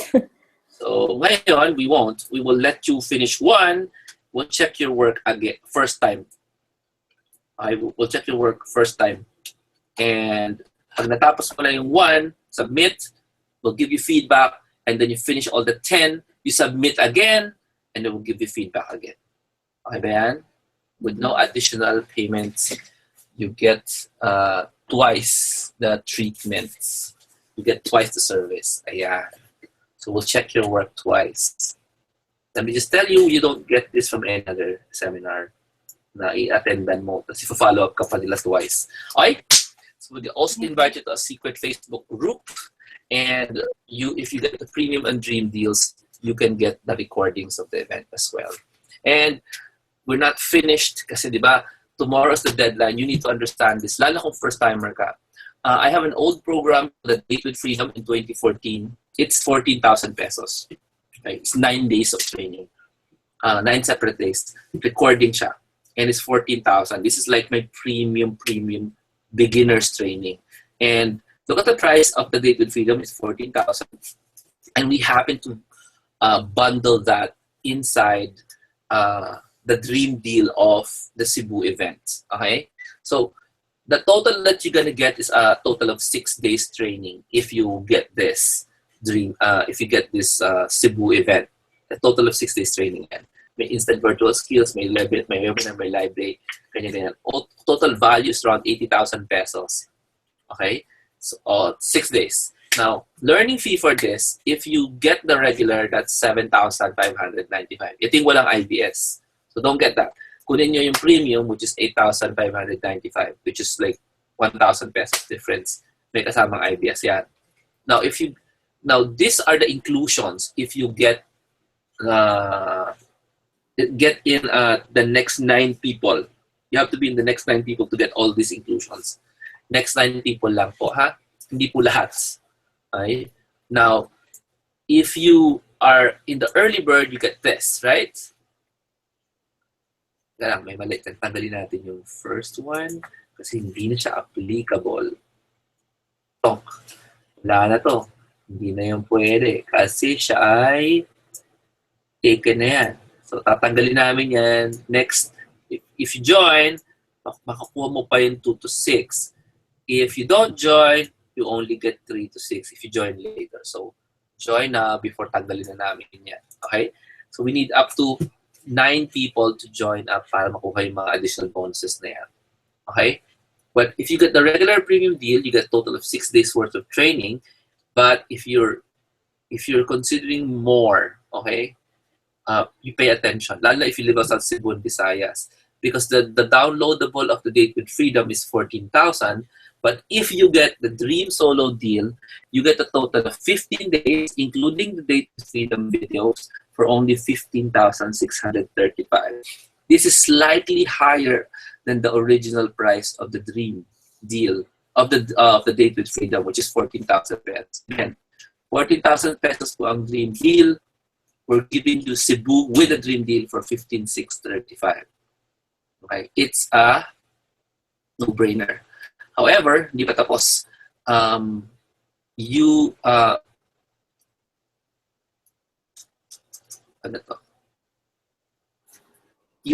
So, ngayon, we won't. We will let you finish one. We'll check your work again, first time. We'll check your work first time. And pag natapos mo na yung one, submit. We'll give you feedback. And then you finish all the 10. You submit again. And then we'll give you feedback again. Okay ba yan? With no additional payments, you get twice the treatments. You get twice the service. Ayan. So we'll check your work twice. Let me just tell you, you don't get this from any other seminar na i-attendan mo. Tapos i-follow up ka pa nila twice. Okay? So we'll also invite you to a secret Facebook group. And if you get the premium and dream deals, you can get the recordings of the event as well. And we're not finished kasi di ba, tomorrow's the deadline. You need to understand this. Lalo kung first-timer ka. I have an old program, the Date with Freedom in 2014. It's 14,000 pesos. Okay? It's 9 days of training. 9 separate days. Recording siya. And it's 14,000. This is like my premium beginner's training. And look at the price of the Date with Freedom is 14,000. And we happen to bundle that inside the dream deal of the Cebu event. Okay? So the total that you're gonna get is a total of 6 days training if you get this if you get this Cebu event. A total of 6 days training. May instant virtual skills, may webinar, may library, ganyan. Total value is around 80,000 pesos. Okay? So 6 days. Now, learning fee for this, if you get the regular, that's 7,595. Ito yung walang IBS. So don't get that. Kunin nyo yung premium, which is 8,595, which is like 1,000 pesos difference. May kasamang IBS yan. Now, these are the inclusions if you get in the next 9 people. You have to be in the next 9 people to get all these inclusions. Next 9 people lang po, ha? Hindi po lahat. Okay? Now, if you are in the early bird, you get this, right? Kaya may mali. Tanggalin natin yung first one kasi hindi na siya applicable. Ito. Wala na to. Hindi na yung pwede kasi siya ay taken na yan. So, tatanggalin namin yan. Next, if you join, makakuha mo pa yung 2 to 6. If you don't join, you only get 3 to 6 if you join later. So, join na before tanggalin na namin yan. Okay? So, we need up to 9 people to join up para makuha yung mga additional bonuses na yan. Okay? But if you get the regular premium deal, you get a total of 6 days worth of training. But if you're considering more, okay, you pay attention. Lalo na if you live outside Cebu and Visayas. Because the downloadable of the Date with Freedom is 14,000. But if you get the Dream Solo deal, you get a total of 15 days, including the Date with Freedom videos, for only 15,635. This is slightly higher than the original price of the Dream deal of the Date with Freedom, which is 14,000 pesos. Again, 14,000 pesos po ang Dream deal. We're giving you Cebu with a Dream deal for 15,635. Okay, it's a no-brainer. However, hindi pa tapos. You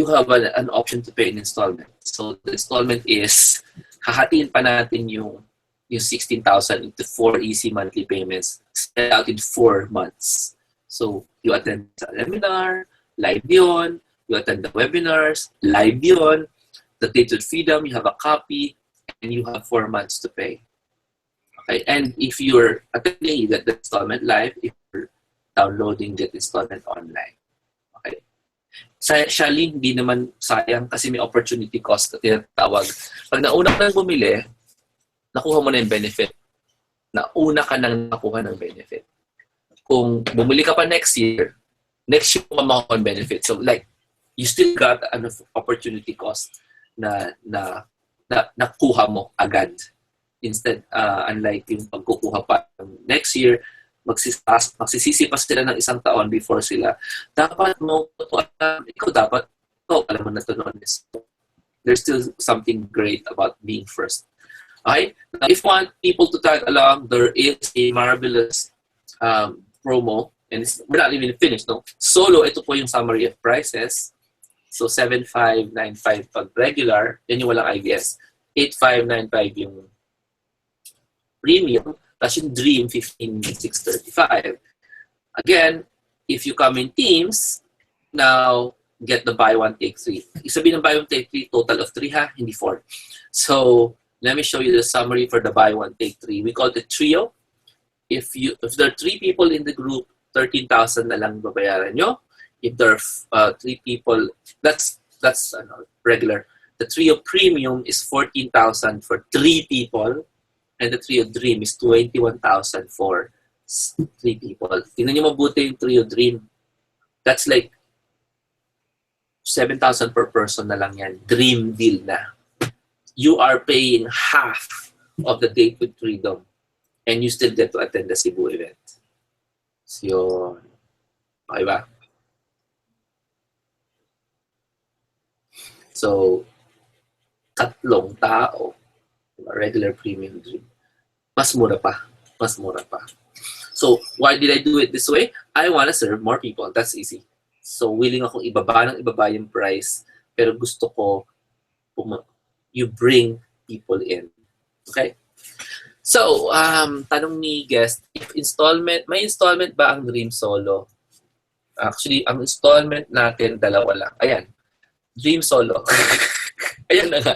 have an option to pay in installment. So the installment is, hahatiin pa natin yung 16,000 into 4 easy monthly payments spread out in 4 months. So you attend the seminar, live yun. You attend the webinars, live yun. The Date with Freedom, you have a copy, and you have 4 months to pay. Okay, and if you're attending, you get the installment live. If you're downloading, get installment online. Okay. Shaling, hindi naman sayang kasi may opportunity cost na tinatawag. Pag nauna ka nang bumili, nakuha mo na yung benefit. Nauna ka nang nakuha ng benefit. Kung bumili ka pa next year ka makuha ng benefit. So like, you still got an opportunity cost na nakuha mo agad. Instead, unlike yung pagkukuha pa next year, magsisisi pa sila ng 1 taon before sila. Dapat mo ito alam. Alam mo na ito noon. There's still something great about being first. Okay? Now, if you want people to tag along, there is a marvelous promo. And we're not even finished, no? Solo, ito po yung summary of prices. So, 7,595 pag regular. Yan yung walang IBS. 8,595 yung premium. Tapos yung Dream, 15,635. Again, if you come in teams, now, get the buy one, take 3. Isabihin ng buy one, take 3, total of 3 ha, hindi 4. So, let me show you the summary for the buy one, take 3. We call it trio. If there are 3 people in the group, 13,000 na lang babayaran nyo. If there are 3 people, that's regular. The trio premium is 14,000 for 3 people, and the trio dream is 21,000 for 3 people. Tingnan nyo mabuti yung trio dream. That's like 7,000 per person na lang yan. Dream deal na. You are paying half of the Date with Freedom, and you still get to attend the Cebu event. So, yun. Okay ba? So, tatlong tao, regular premium dream. Mas mura pa. Mas mura pa. So, why did I do it this way? I want to serve more people. That's easy. So, willing akong ibaba ng ibaba yung price, pero gusto ko you bring people in. Okay? So, tanong ni guest, if may installment ba ang Dream Solo? Actually, ang installment natin, dalawa lang. Ayan. Dream Solo. Ayan na nga.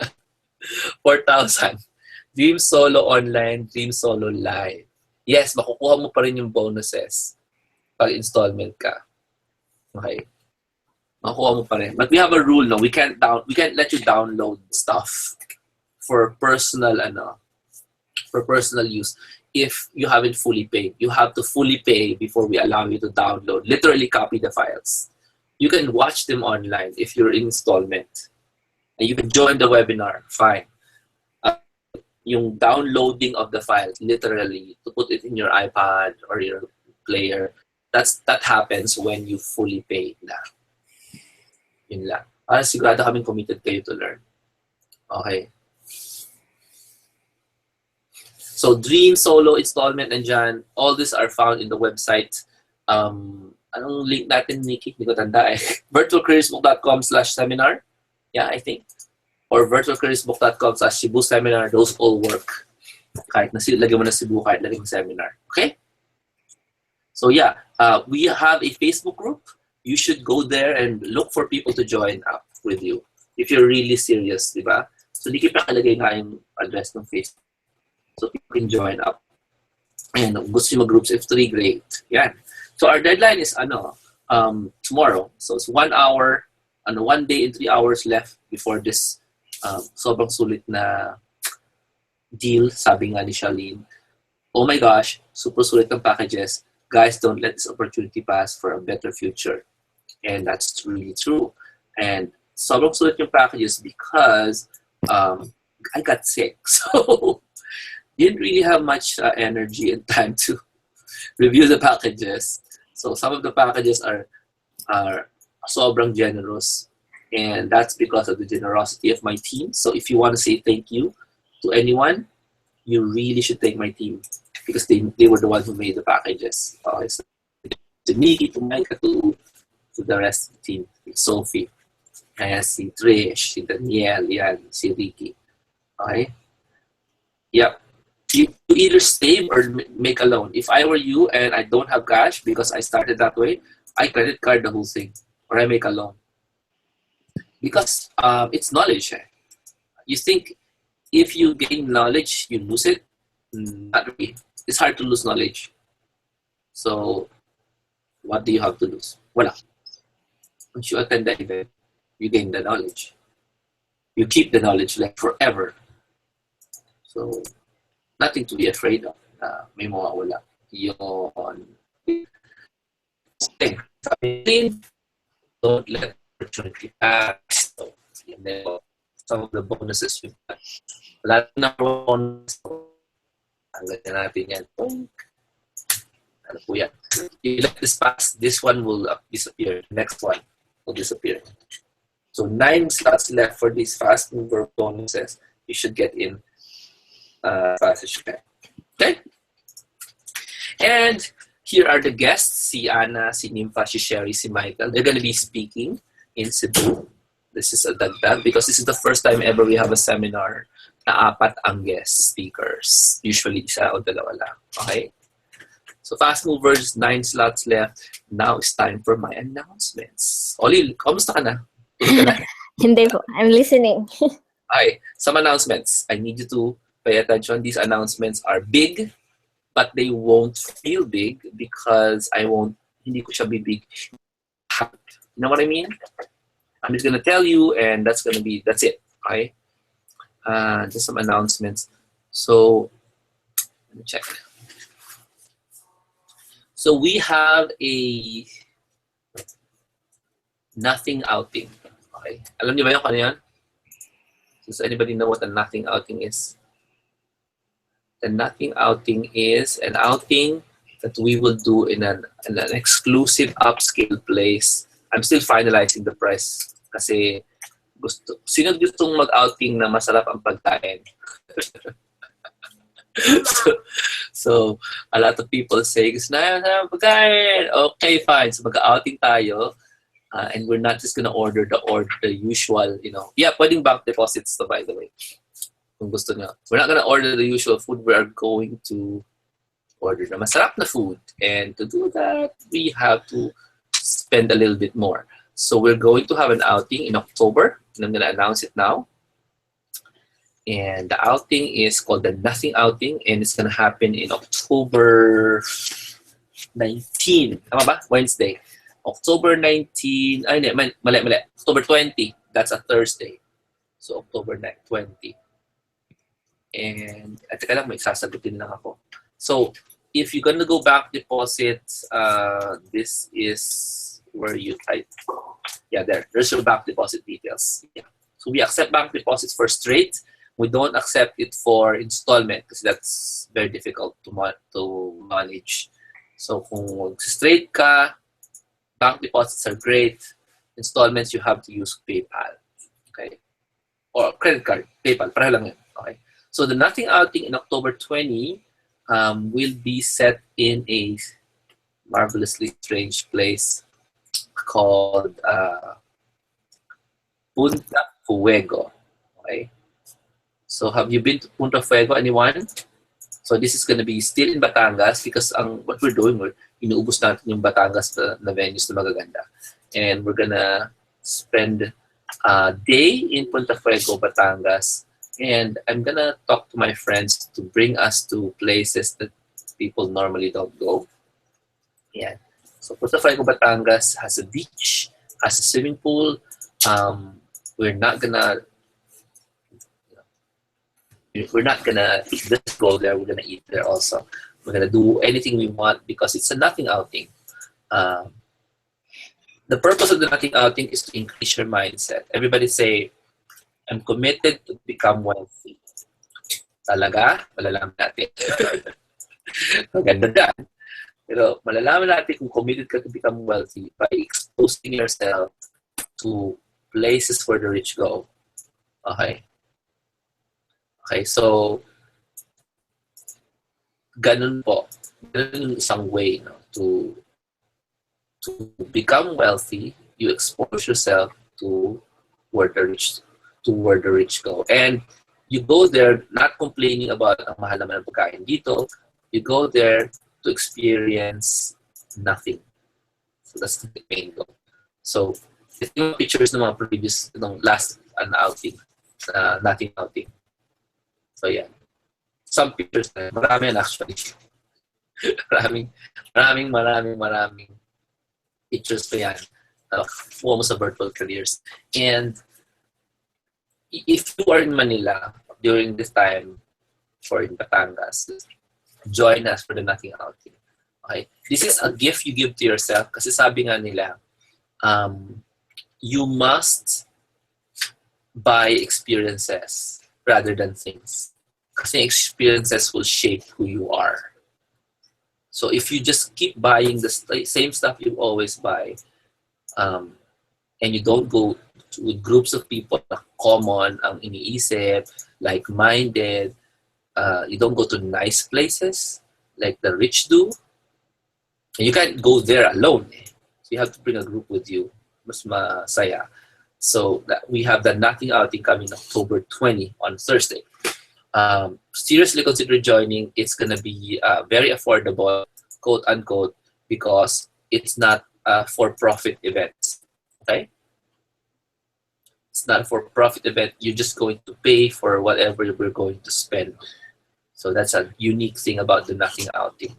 4,000. Dream Solo Online, Dream Solo Live. Yes, makukuha mo pa rin yung bonuses pag installment ka. Okay. Makukuha mo pa rin. But we have a rule, no? We can't let you download stuff for personal use if you haven't fully paid. You have to fully pay before we allow you to download. Literally copy the files. You can watch them online if you're in installment. And you can join the webinar. Fine. Yung downloading of the files, literally, to put it in your iPad or your player, that happens when you fully pay na. Yun lang. Para sigurado kaming committed kayo to learn. Okay. So, Dream Solo installment nandyan. All these are found in the website. Anong link natin, Nikki? Hindi ko tanda eh. virtualcareersbook.com/seminar. Yeah, I think. Or virtualcareersbook.com/Cebu seminar. Those all work. Kahit lagyan mo na Cebu, kahit lagyan mo seminar. Okay? So yeah, we have a Facebook group. You should go there and look for people to join up with you. If you're really serious, di ba? So hindi kita kalagay nga yung address ng Facebook. So people can join up. And gusto nyo mag-groups F3, great. Yan. So our deadline is tomorrow. So it's 1 hour, 1 day and 3 hours left before this sobrang sulit na deal, sabi nga ni Charlene. Oh my gosh, super sulit ng packages. Guys, don't let this opportunity pass for a better future. And that's really true. And sobrang sulit yung packages because I got sick. So, didn't really have much energy and time to review the packages. So, some of the packages are sobrang generous. And that's because of the generosity of my team. So if you want to say thank you to anyone, you really should thank my team because they were the ones who made the packages. So to Nikki, to Micah, to the rest of the team. Sophie, si Trish, si Danielle, yan, si Ricky. Okay? Yep. You either save or make a loan. If I were you and I don't have cash because I started that way, I credit card the whole thing or I make a loan. Because it's knowledge. You think if you gain knowledge, you lose it? Not really. It's hard to lose knowledge. So, what do you have to lose? Wala. Once you attend the event, you gain the knowledge. You keep the knowledge like forever. So, nothing to be afraid of. May mawawala. Yun. Don't let opportunity pass. And then some of the bonuses you've got. Wala na bonus. Hanggang natin yan. Ano po yan? You let this pass, this one will disappear. Next one will disappear. So 9 slots left for these fast mover bonuses. You should get in fast as you can. Okay? And here are the guests. Si Anna, si Nympha, si Sherry, si Michael. They're going to be speaking in Cebu. This is a dagdag because this is the first time ever we have a seminar na 4 ang guest speakers. Usually, isa o dalawa lang. Okay? So, fast movers, 9 slots left. Now it's time for my announcements. Ollie, kamusta ka na? Hindi po. I'm listening. Okay. Some announcements. I need you to pay attention. These announcements are big, but they won't feel big because hindi ko siya bibig. You know what I mean? I'm just gonna tell you, and that's it. Okay. Just some announcements. So let me check. So we have a nothing outing. Okay. Alam niyo ba yung kano yan? Does anybody know what a nothing outing is? The nothing outing is an outing that we will do in an exclusive upscale place. I'm still finalizing the price kasi Sino gustong mag-outing na masarap ang pagkain? so, a lot of people say, gusto na ang pagkain. Okay, fine. So, mag-outing tayo. And we're not just gonna order the usual, Yeah, pwedeng bank deposits to, by the way. Kung gusto nyo. We're not gonna order the usual food. We are going to order na masarap na food. And to do that, we have to spend a little bit more. So we're going to have an outing in October. And I'm gonna announce it now. And the outing is called the Nothing Outing. And it's gonna happen in October 19. Tama ba? Wednesday. October 19, ay, mali. October 20, that's a Thursday. So, October 20. And, teka lang, may sasagutin lang ako. So, if you're gonna go back deposits, this is where you type. Yeah, there's your bank deposit details. Yeah. So, we accept bank deposits for straight. We don't accept it for installment because that's very difficult to manage. So, kung straight ka, bank deposits are great. Installments, you have to use PayPal. Okay? Or credit card. PayPal. Pareho lang yun. Okay? So the Nothing Outing in October 20 will be set in a marvelously strange place called Punta Fuego. Okay? So have you been to Punta Fuego? Anyone? So this is going to be still in Batangas because what we're doing, inuubos natin yung Batangas na venues na magaganda. And we're gonna spend a day in Punta Fuego, Batangas. And I'm gonna talk to my friends to bring us to places that people normally don't go. Yeah. So Punta Fuego, Batangas has a beach, has a swimming pool. We're not gonna just go there. We're gonna eat there also. We're gonna do anything we want because it's a nothing outing. The purpose of the nothing outing is to increase your mindset. Everybody say, I'm committed to become wealthy. Talaga? Malalaman natin. Maganda dyan. Pero malalaman natin kung committed ka to become wealthy by exposing yourself to places where the rich go. Okay? Okay, so ganun po. Ganun yung isang way to become wealthy. You expose yourself to where the rich go. And you go there not complaining about ang mahal naman ng pagkain dito. You go there to experience nothing. So that's the main goal. So ito yung pictures ng mga previous, last outing, nothing outing. So yeah, some pictures na marami yan actually. maraming pictures pa yan. Almost a virtual careers. And if you are in Manila during this time or in Batangas, join us for the Nothing Outing. Okay? This is a gift you give to yourself kasi sabi nga nila, you must buy experiences rather than things. Kasi experiences will shape who you are. So if you just keep buying the same stuff you always buy, and you don't go with groups of people na common ang iniisip, like-minded, you don't go to nice places like the rich do, and you can't go there alone. So you have to bring a group with you. Mas masaya. So we have the Nothing Outing coming October 20 on Thursday. Seriously consider joining. It's going to be very affordable, quote unquote, because it's not a for-profit event. Okay? It's not a for-profit event. You're just going to pay for whatever we're going to spend. So that's a unique thing about the Nothing Outing.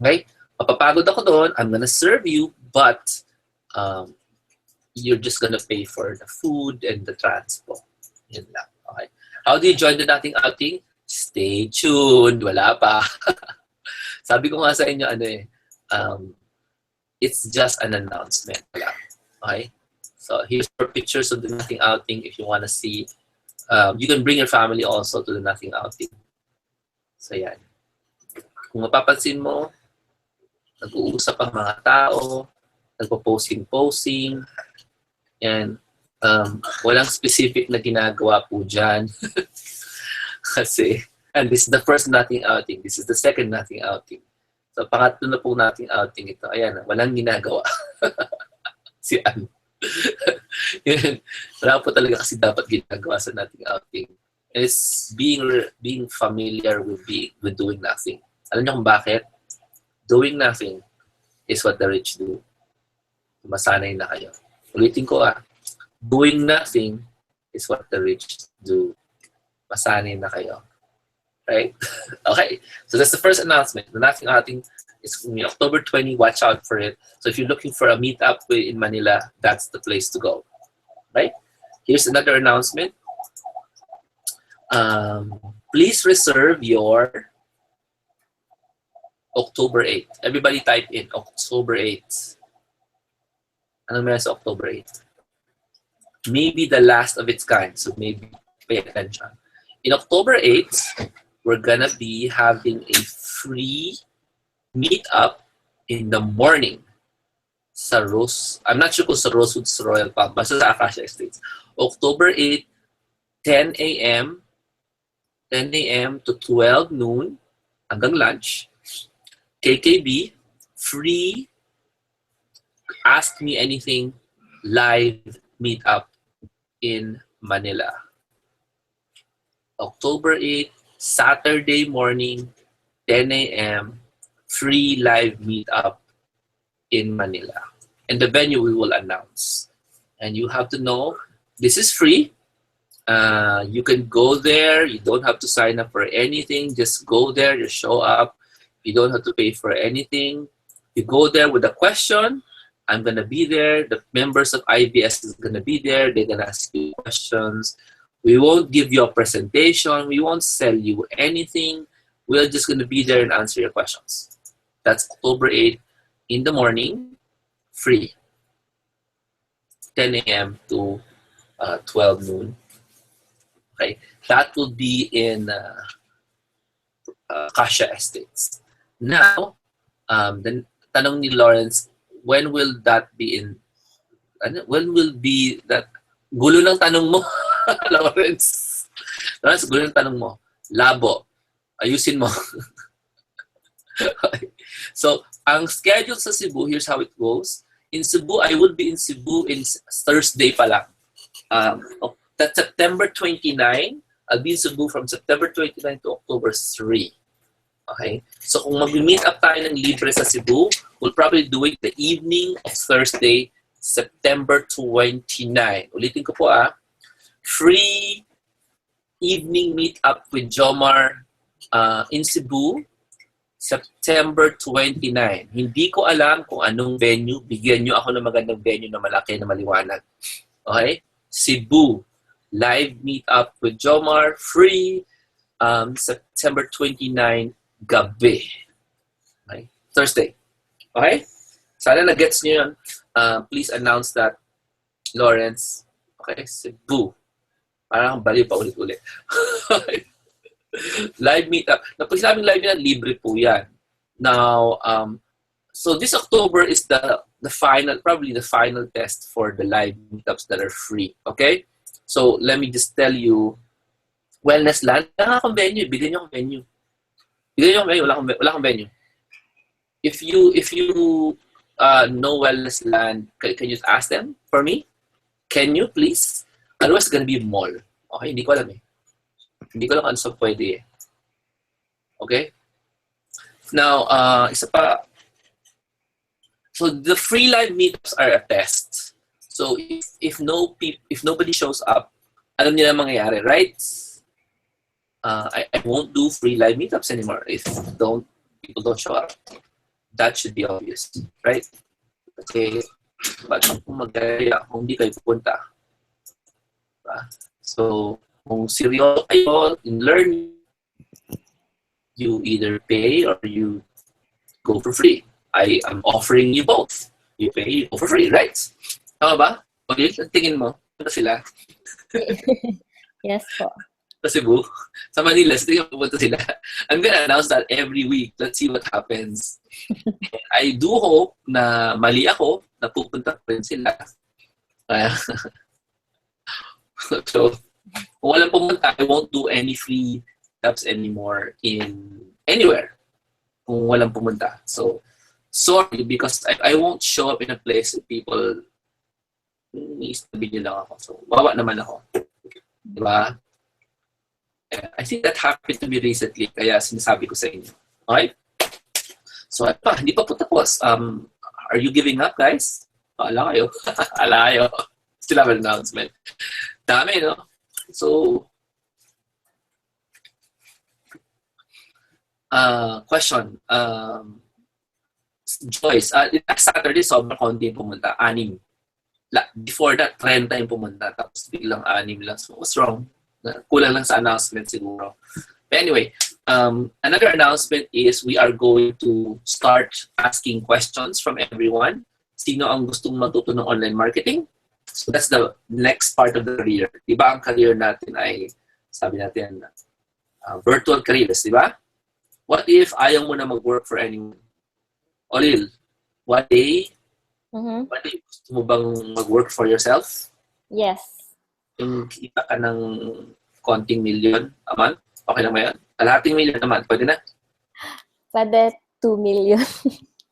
Okay? Mapapagod ako doon. I'm going to serve you, but you're just gonna pay for the food and the transport. Yun lang. Okay. How do you join the Nothing Outing? Stay tuned. Wala pa. Sabi ko nga sa inyo, it's just an announcement. Wala. Okay? So here's your pictures of the Nothing Outing if you wanna see. You can bring your family also to the Nothing Outing. So yan. Kung mapapansin mo, nag-uusap ang mga tao, nagpo-posing. And Walang specific na ginagawa po dyan. Kasi, and this is the first nothing outing. This is the second nothing outing. So, pangatlo na po nating outing ito. Ayan, walang ginagawa. Si Ann. Wala po talaga kasi dapat ginagawa sa nothing outing. It's being familiar with doing nothing. Alam niyo kung bakit? Doing nothing is what the rich do. Masanay na kayo. Ulitin ko doing nothing is what the rich do. Masanay na kayo. Right? Okay. So that's the first announcement. The nothing outing is October 20. Watch out for it. So if you're looking for a meetup in Manila, that's the place to go. Right? Here's another announcement. Please reserve your October 8. Everybody type in October 8. Ano meron sa October 8? Maybe the last of its kind. So maybe pay attention. In October 8, we're gonna be having a free meetup in the morning sa Rose. I'm not sure kung sa Rosewood sa Royal Palm, basta sa Acacia Estates. October 8, 10 a.m. to 12 noon hanggang lunch. KKB, free, ask me anything, live meetup in Manila. October 8, Saturday morning, 10 a.m., free live meetup in Manila. And the venue we will announce. And you have to know, this is free. You can go there. You don't have to sign up for anything. Just go there, just show up. You don't have to pay for anything. You go there with a question. I'm going to be there. The members of IBS is going to be there. They're going to ask you questions. We won't give you a presentation. We won't sell you anything. We're just going to be there and answer your questions. That's October 8 in the morning, free. 10 a.m. to 12 noon. Okay, that will be in Acacia Estates. Now, the tanong ni Lawrence, when will that be in? When will be that? Gulo ng tanong mo, Lawrence. Lawrence, gulo ng tanong mo. Labo. Ayusin mo. Okay. So, ang schedule sa Cebu, here's how it goes. In Cebu, I will be in Cebu in Thursday pa lang. That's September 29. I'll be in Cebu from September 29 to October 3. Okay? So, kung mag-meet up tayo ng libre sa Cebu, we'll probably do it the evening of Thursday, September 29. Ulitin ko po free evening meet up with Jomar in Cebu, September 29. Hindi ko alam kung anong venue. Bigyan nyo ako ng magandang venue na malaki na maliwanag. Okay? Cebu, live meet up with Jomar, free, September 29, gabi. Okay? Thursday. Okay? Sana na-gets nyo yun. Please announce that, Lawrence. Okay? Cebu. Parang baliw pa ulit-ulit. Live meetup. Pag sinabing live meetup, libre po yan. Now, so this October is the final, probably the final test for the live meetups that are free. Okay? So, let me just tell you, Wellness Land, wala akong venue. Bigyan nyo akong venue. Bigyan nyo akong venue. Wala akong venue. If you know Wellness Land, can you ask them for me? Can you, please? Otherwise, it's gonna be a mall. Okay? Hindi ko alam eh. Hindi ko lang ano sa pwede eh. Okay? Now, isa pa. So, the free live meetups are a test. So, if nobody shows up, alam niyo na mangyayari, right? I won't do free live meetups anymore if people don't show up. That should be obvious, right? Kasi, bakit kung mag-area kung hindi kayo pupunta? So, kung seryoso kayo in learning, you either pay or you go for free. I am offering you both. You pay, you go for free, right? Tama ba? Okay, tingin mo. Punta sila. Yes po. Sa Cebu. Sa Manila, tingin mo punta sila. I'm gonna announce that every week. Let's see what happens. I do hope na mali ako na pupunta pa rin sila. So, kung walang pumunta, I won't do any free tabs anymore in anywhere kung walang pumunta. So, sorry because I won't show up in a place that people i-stabi nyo lang ako. So, wawa naman ako. Diba? I think that happened to me recently, kaya sinasabi ko sa inyo. Okay? So, hindi pa po tapos. Are you giving up, guys? Ala kayo. Ala kayo. Still have an announcement. Dami, no? So, question. Joyce, last Saturday, sobrang konti pumunta. 6. Before that, 30 yung pumunta. Tapos biglang 6 lang. So, what's wrong? Kulang lang sa announcement siguro. But anyway, another announcement is we are going to start asking questions from everyone. Sino ang gustong matuto ng online marketing? So that's the next part of the career. Diba ang career natin ay, sabi natin, virtual careers, diba? What if ayaw mo na mag-work for anyone? Olyle, one day gusto mo bang mag-work for yourself? Yes. Yung kita ka ng konting million a month? Okay lang ba yan? Kalahating million a month, pwede na? Pwede 2 million.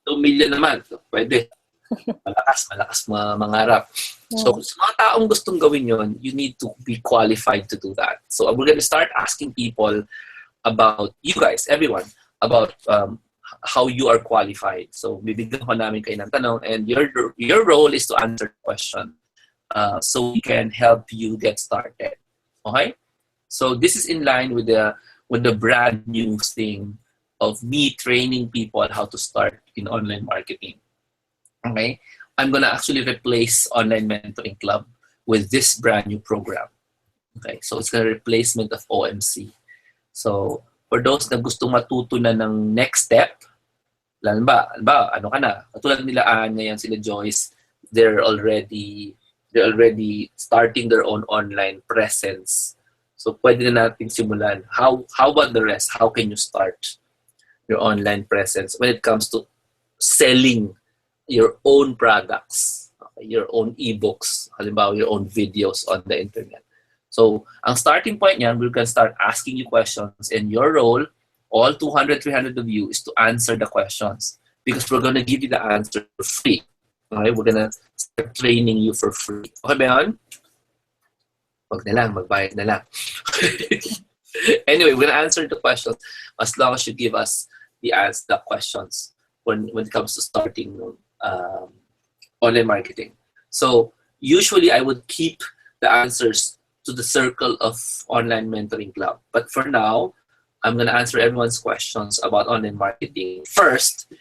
2 million a month, pwede. Malakas mangarap. So, sa mga taong gustong gawin yon, you need to be qualified to do that. So, we're going to start asking people about, you guys, everyone, about how you are qualified. So, bibigyan ko namin kayo ng tanong and your role is to answer the question so we can help you get started. Okay? So, this is in line with the brand new thing of me training people how to start in online marketing. Okay, I'm gonna actually replace Online Mentoring Club with this brand new program. Okay, so it's a replacement of OMC. So for those na gustong matuto na ng next step, ba, ano ka na? Katulad nila Anya, sila Joyce, they're already starting their own online presence. So pwede na natin simulan. How about the rest? How can you start your online presence when it comes to selling your own products, your own ebooks, halimbawa your own videos on the internet. So, ang starting point niyan, we're going to start asking you questions and your role, all 200, 300 of you, is to answer the questions because we're going to give you the answer for free. Okay? We're going to start training you for free. Okay ba yun? Wag na lang, magbayad na lang. Anyway, we're going to answer the questions as long as you give us the questions when it comes to starting online marketing. So usually I would keep the answers to the circle of Online Mentoring Club. But for now, I'm going to answer everyone's questions about online marketing first.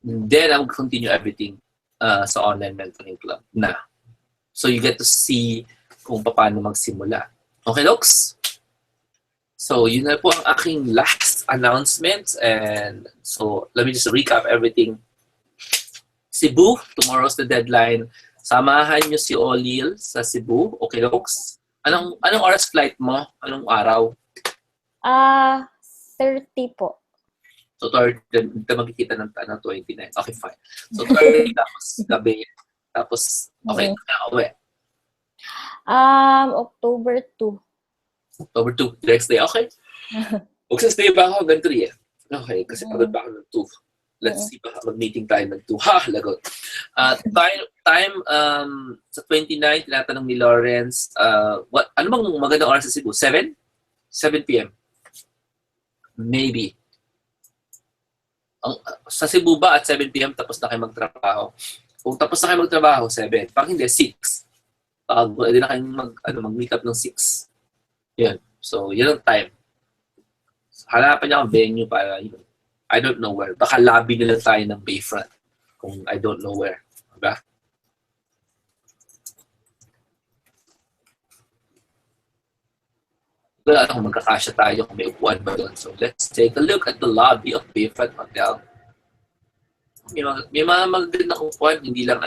Then I'll continue everything sa Online Mentoring Club na. So you get to see kung paano magsimula. Okay, Lux? So yun na po ang aking last announcement. And so let me just recap everything. Cebu, tomorrow's the deadline. Samahan nyo si Olyle sa Cebu. Okay, Lux? Anong oras flight mo? Anong araw? 30 po. So, 30, hindi magkikita ng 29. Okay, fine. So, 30 tapos gabi. Tapos, okay, uwi. October 2. October 2, next day. Okay. Magsastay ba ako hanggang 3 eh? Okay, kasi pagod pa ako ng 2. Let's see, baka mag-meeting tayo ng 2. Ha, lagot. Time sa 29, tinatanong ni Lawrence, ano bang magandang oras sa Cebu? 7? 7 p.m. Maybe. Sa Cebu ba at 7 p.m. tapos na kayo magtrabaho? Kung tapos na kayo magtrabaho, 7. Pag hindi, 6. Pwede na kayong mag-meet up ng 6. Yan. So, yun ang time. Hanapan niya ang venue para yun. I don't know where. Baka lobby nila tayo ng Bayfront. Kung I don't know where. Diba? Wala kung magkakasya tayo kung may upuan ba doon. So, let's take a look at the lobby of Bayfront Hotel. May mga magandang upuan, hindi lang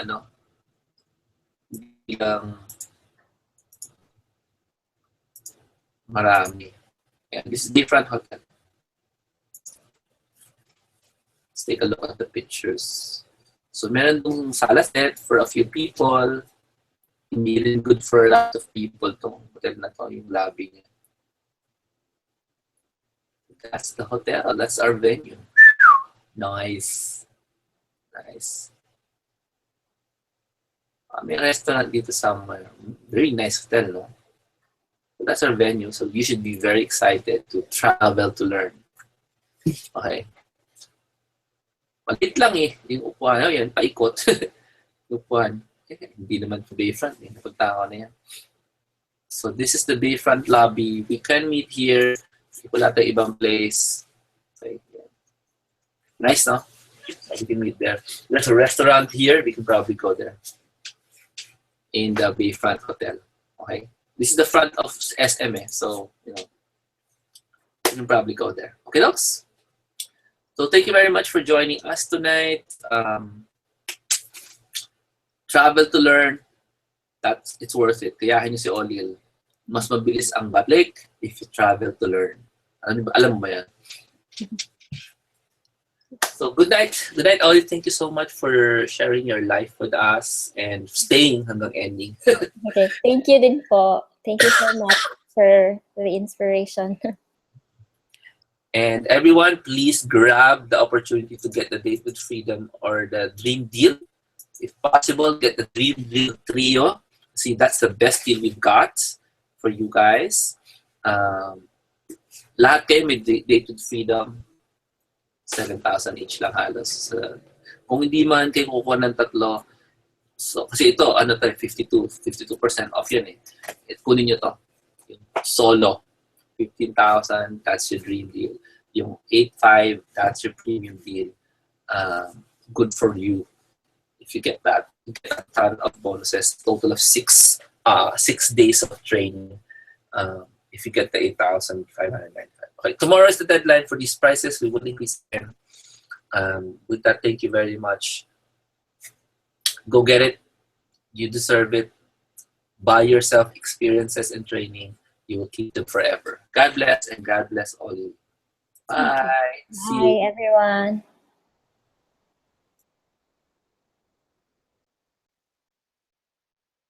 marami. Yeah, this is Bayfront Hotel. Take a look at the pictures. So, meron itong sala set for a few people. Hindi rin good for a lot of people tong hotel na to, yung lobby niya. That's the hotel. That's our venue. Nice. Nice. May restaurant dito somewhere. Very nice hotel, no? So that's our venue. So you should be very excited to travel to learn. Okay. Malit lang eh. Yung upuan. Oh, yan, paikot. Upuan. Hindi naman to Bayfront. Napunta ako na yan. So this is the Bayfront lobby. We can meet here. Wala tayong ibang place. Okay. Nice, no? We can meet there. There's a restaurant here. We can probably go there. In the Bayfront Hotel. Okay? This is the front of SM. So, you know, you can probably go there. Okay, dogs? So thank you very much for joining us tonight. Travel to learn. It's worth it. Kayahin niyo si Olyle. Mas mabilis ang balik if you travel to learn. Alam mo ba yan? So good night. Good night, Ollie. Thank you so much for sharing your life with us and staying hanggang ending. Okay, thank you din po. Thank you so much for the inspiration. And everyone, please grab the opportunity to get the Date with Freedom or the Dream Deal. If possible, get the Dream Deal Trio. See, that's the best deal we've got for you guys. Lahat kayo may Date with Freedom. 7,000 each lang halos. Kung hindi man kayo kukuha ng tatlo, so, kasi ito, 52% off yun eh. Kunin nyo to. Yung solo, 15,000, that's your dream deal. Yung 8,500, that's your premium deal. Good for you if you get that. You get a ton of bonuses, total of 6 days of training. If you get the 8,595. Okay, tomorrow is the deadline for these prices. We will increase them. With that, thank you very much. Go get it. You deserve it. Buy yourself experiences and training. You will keep them forever. God bless and God bless all you. Bye. See you. Bye, everyone.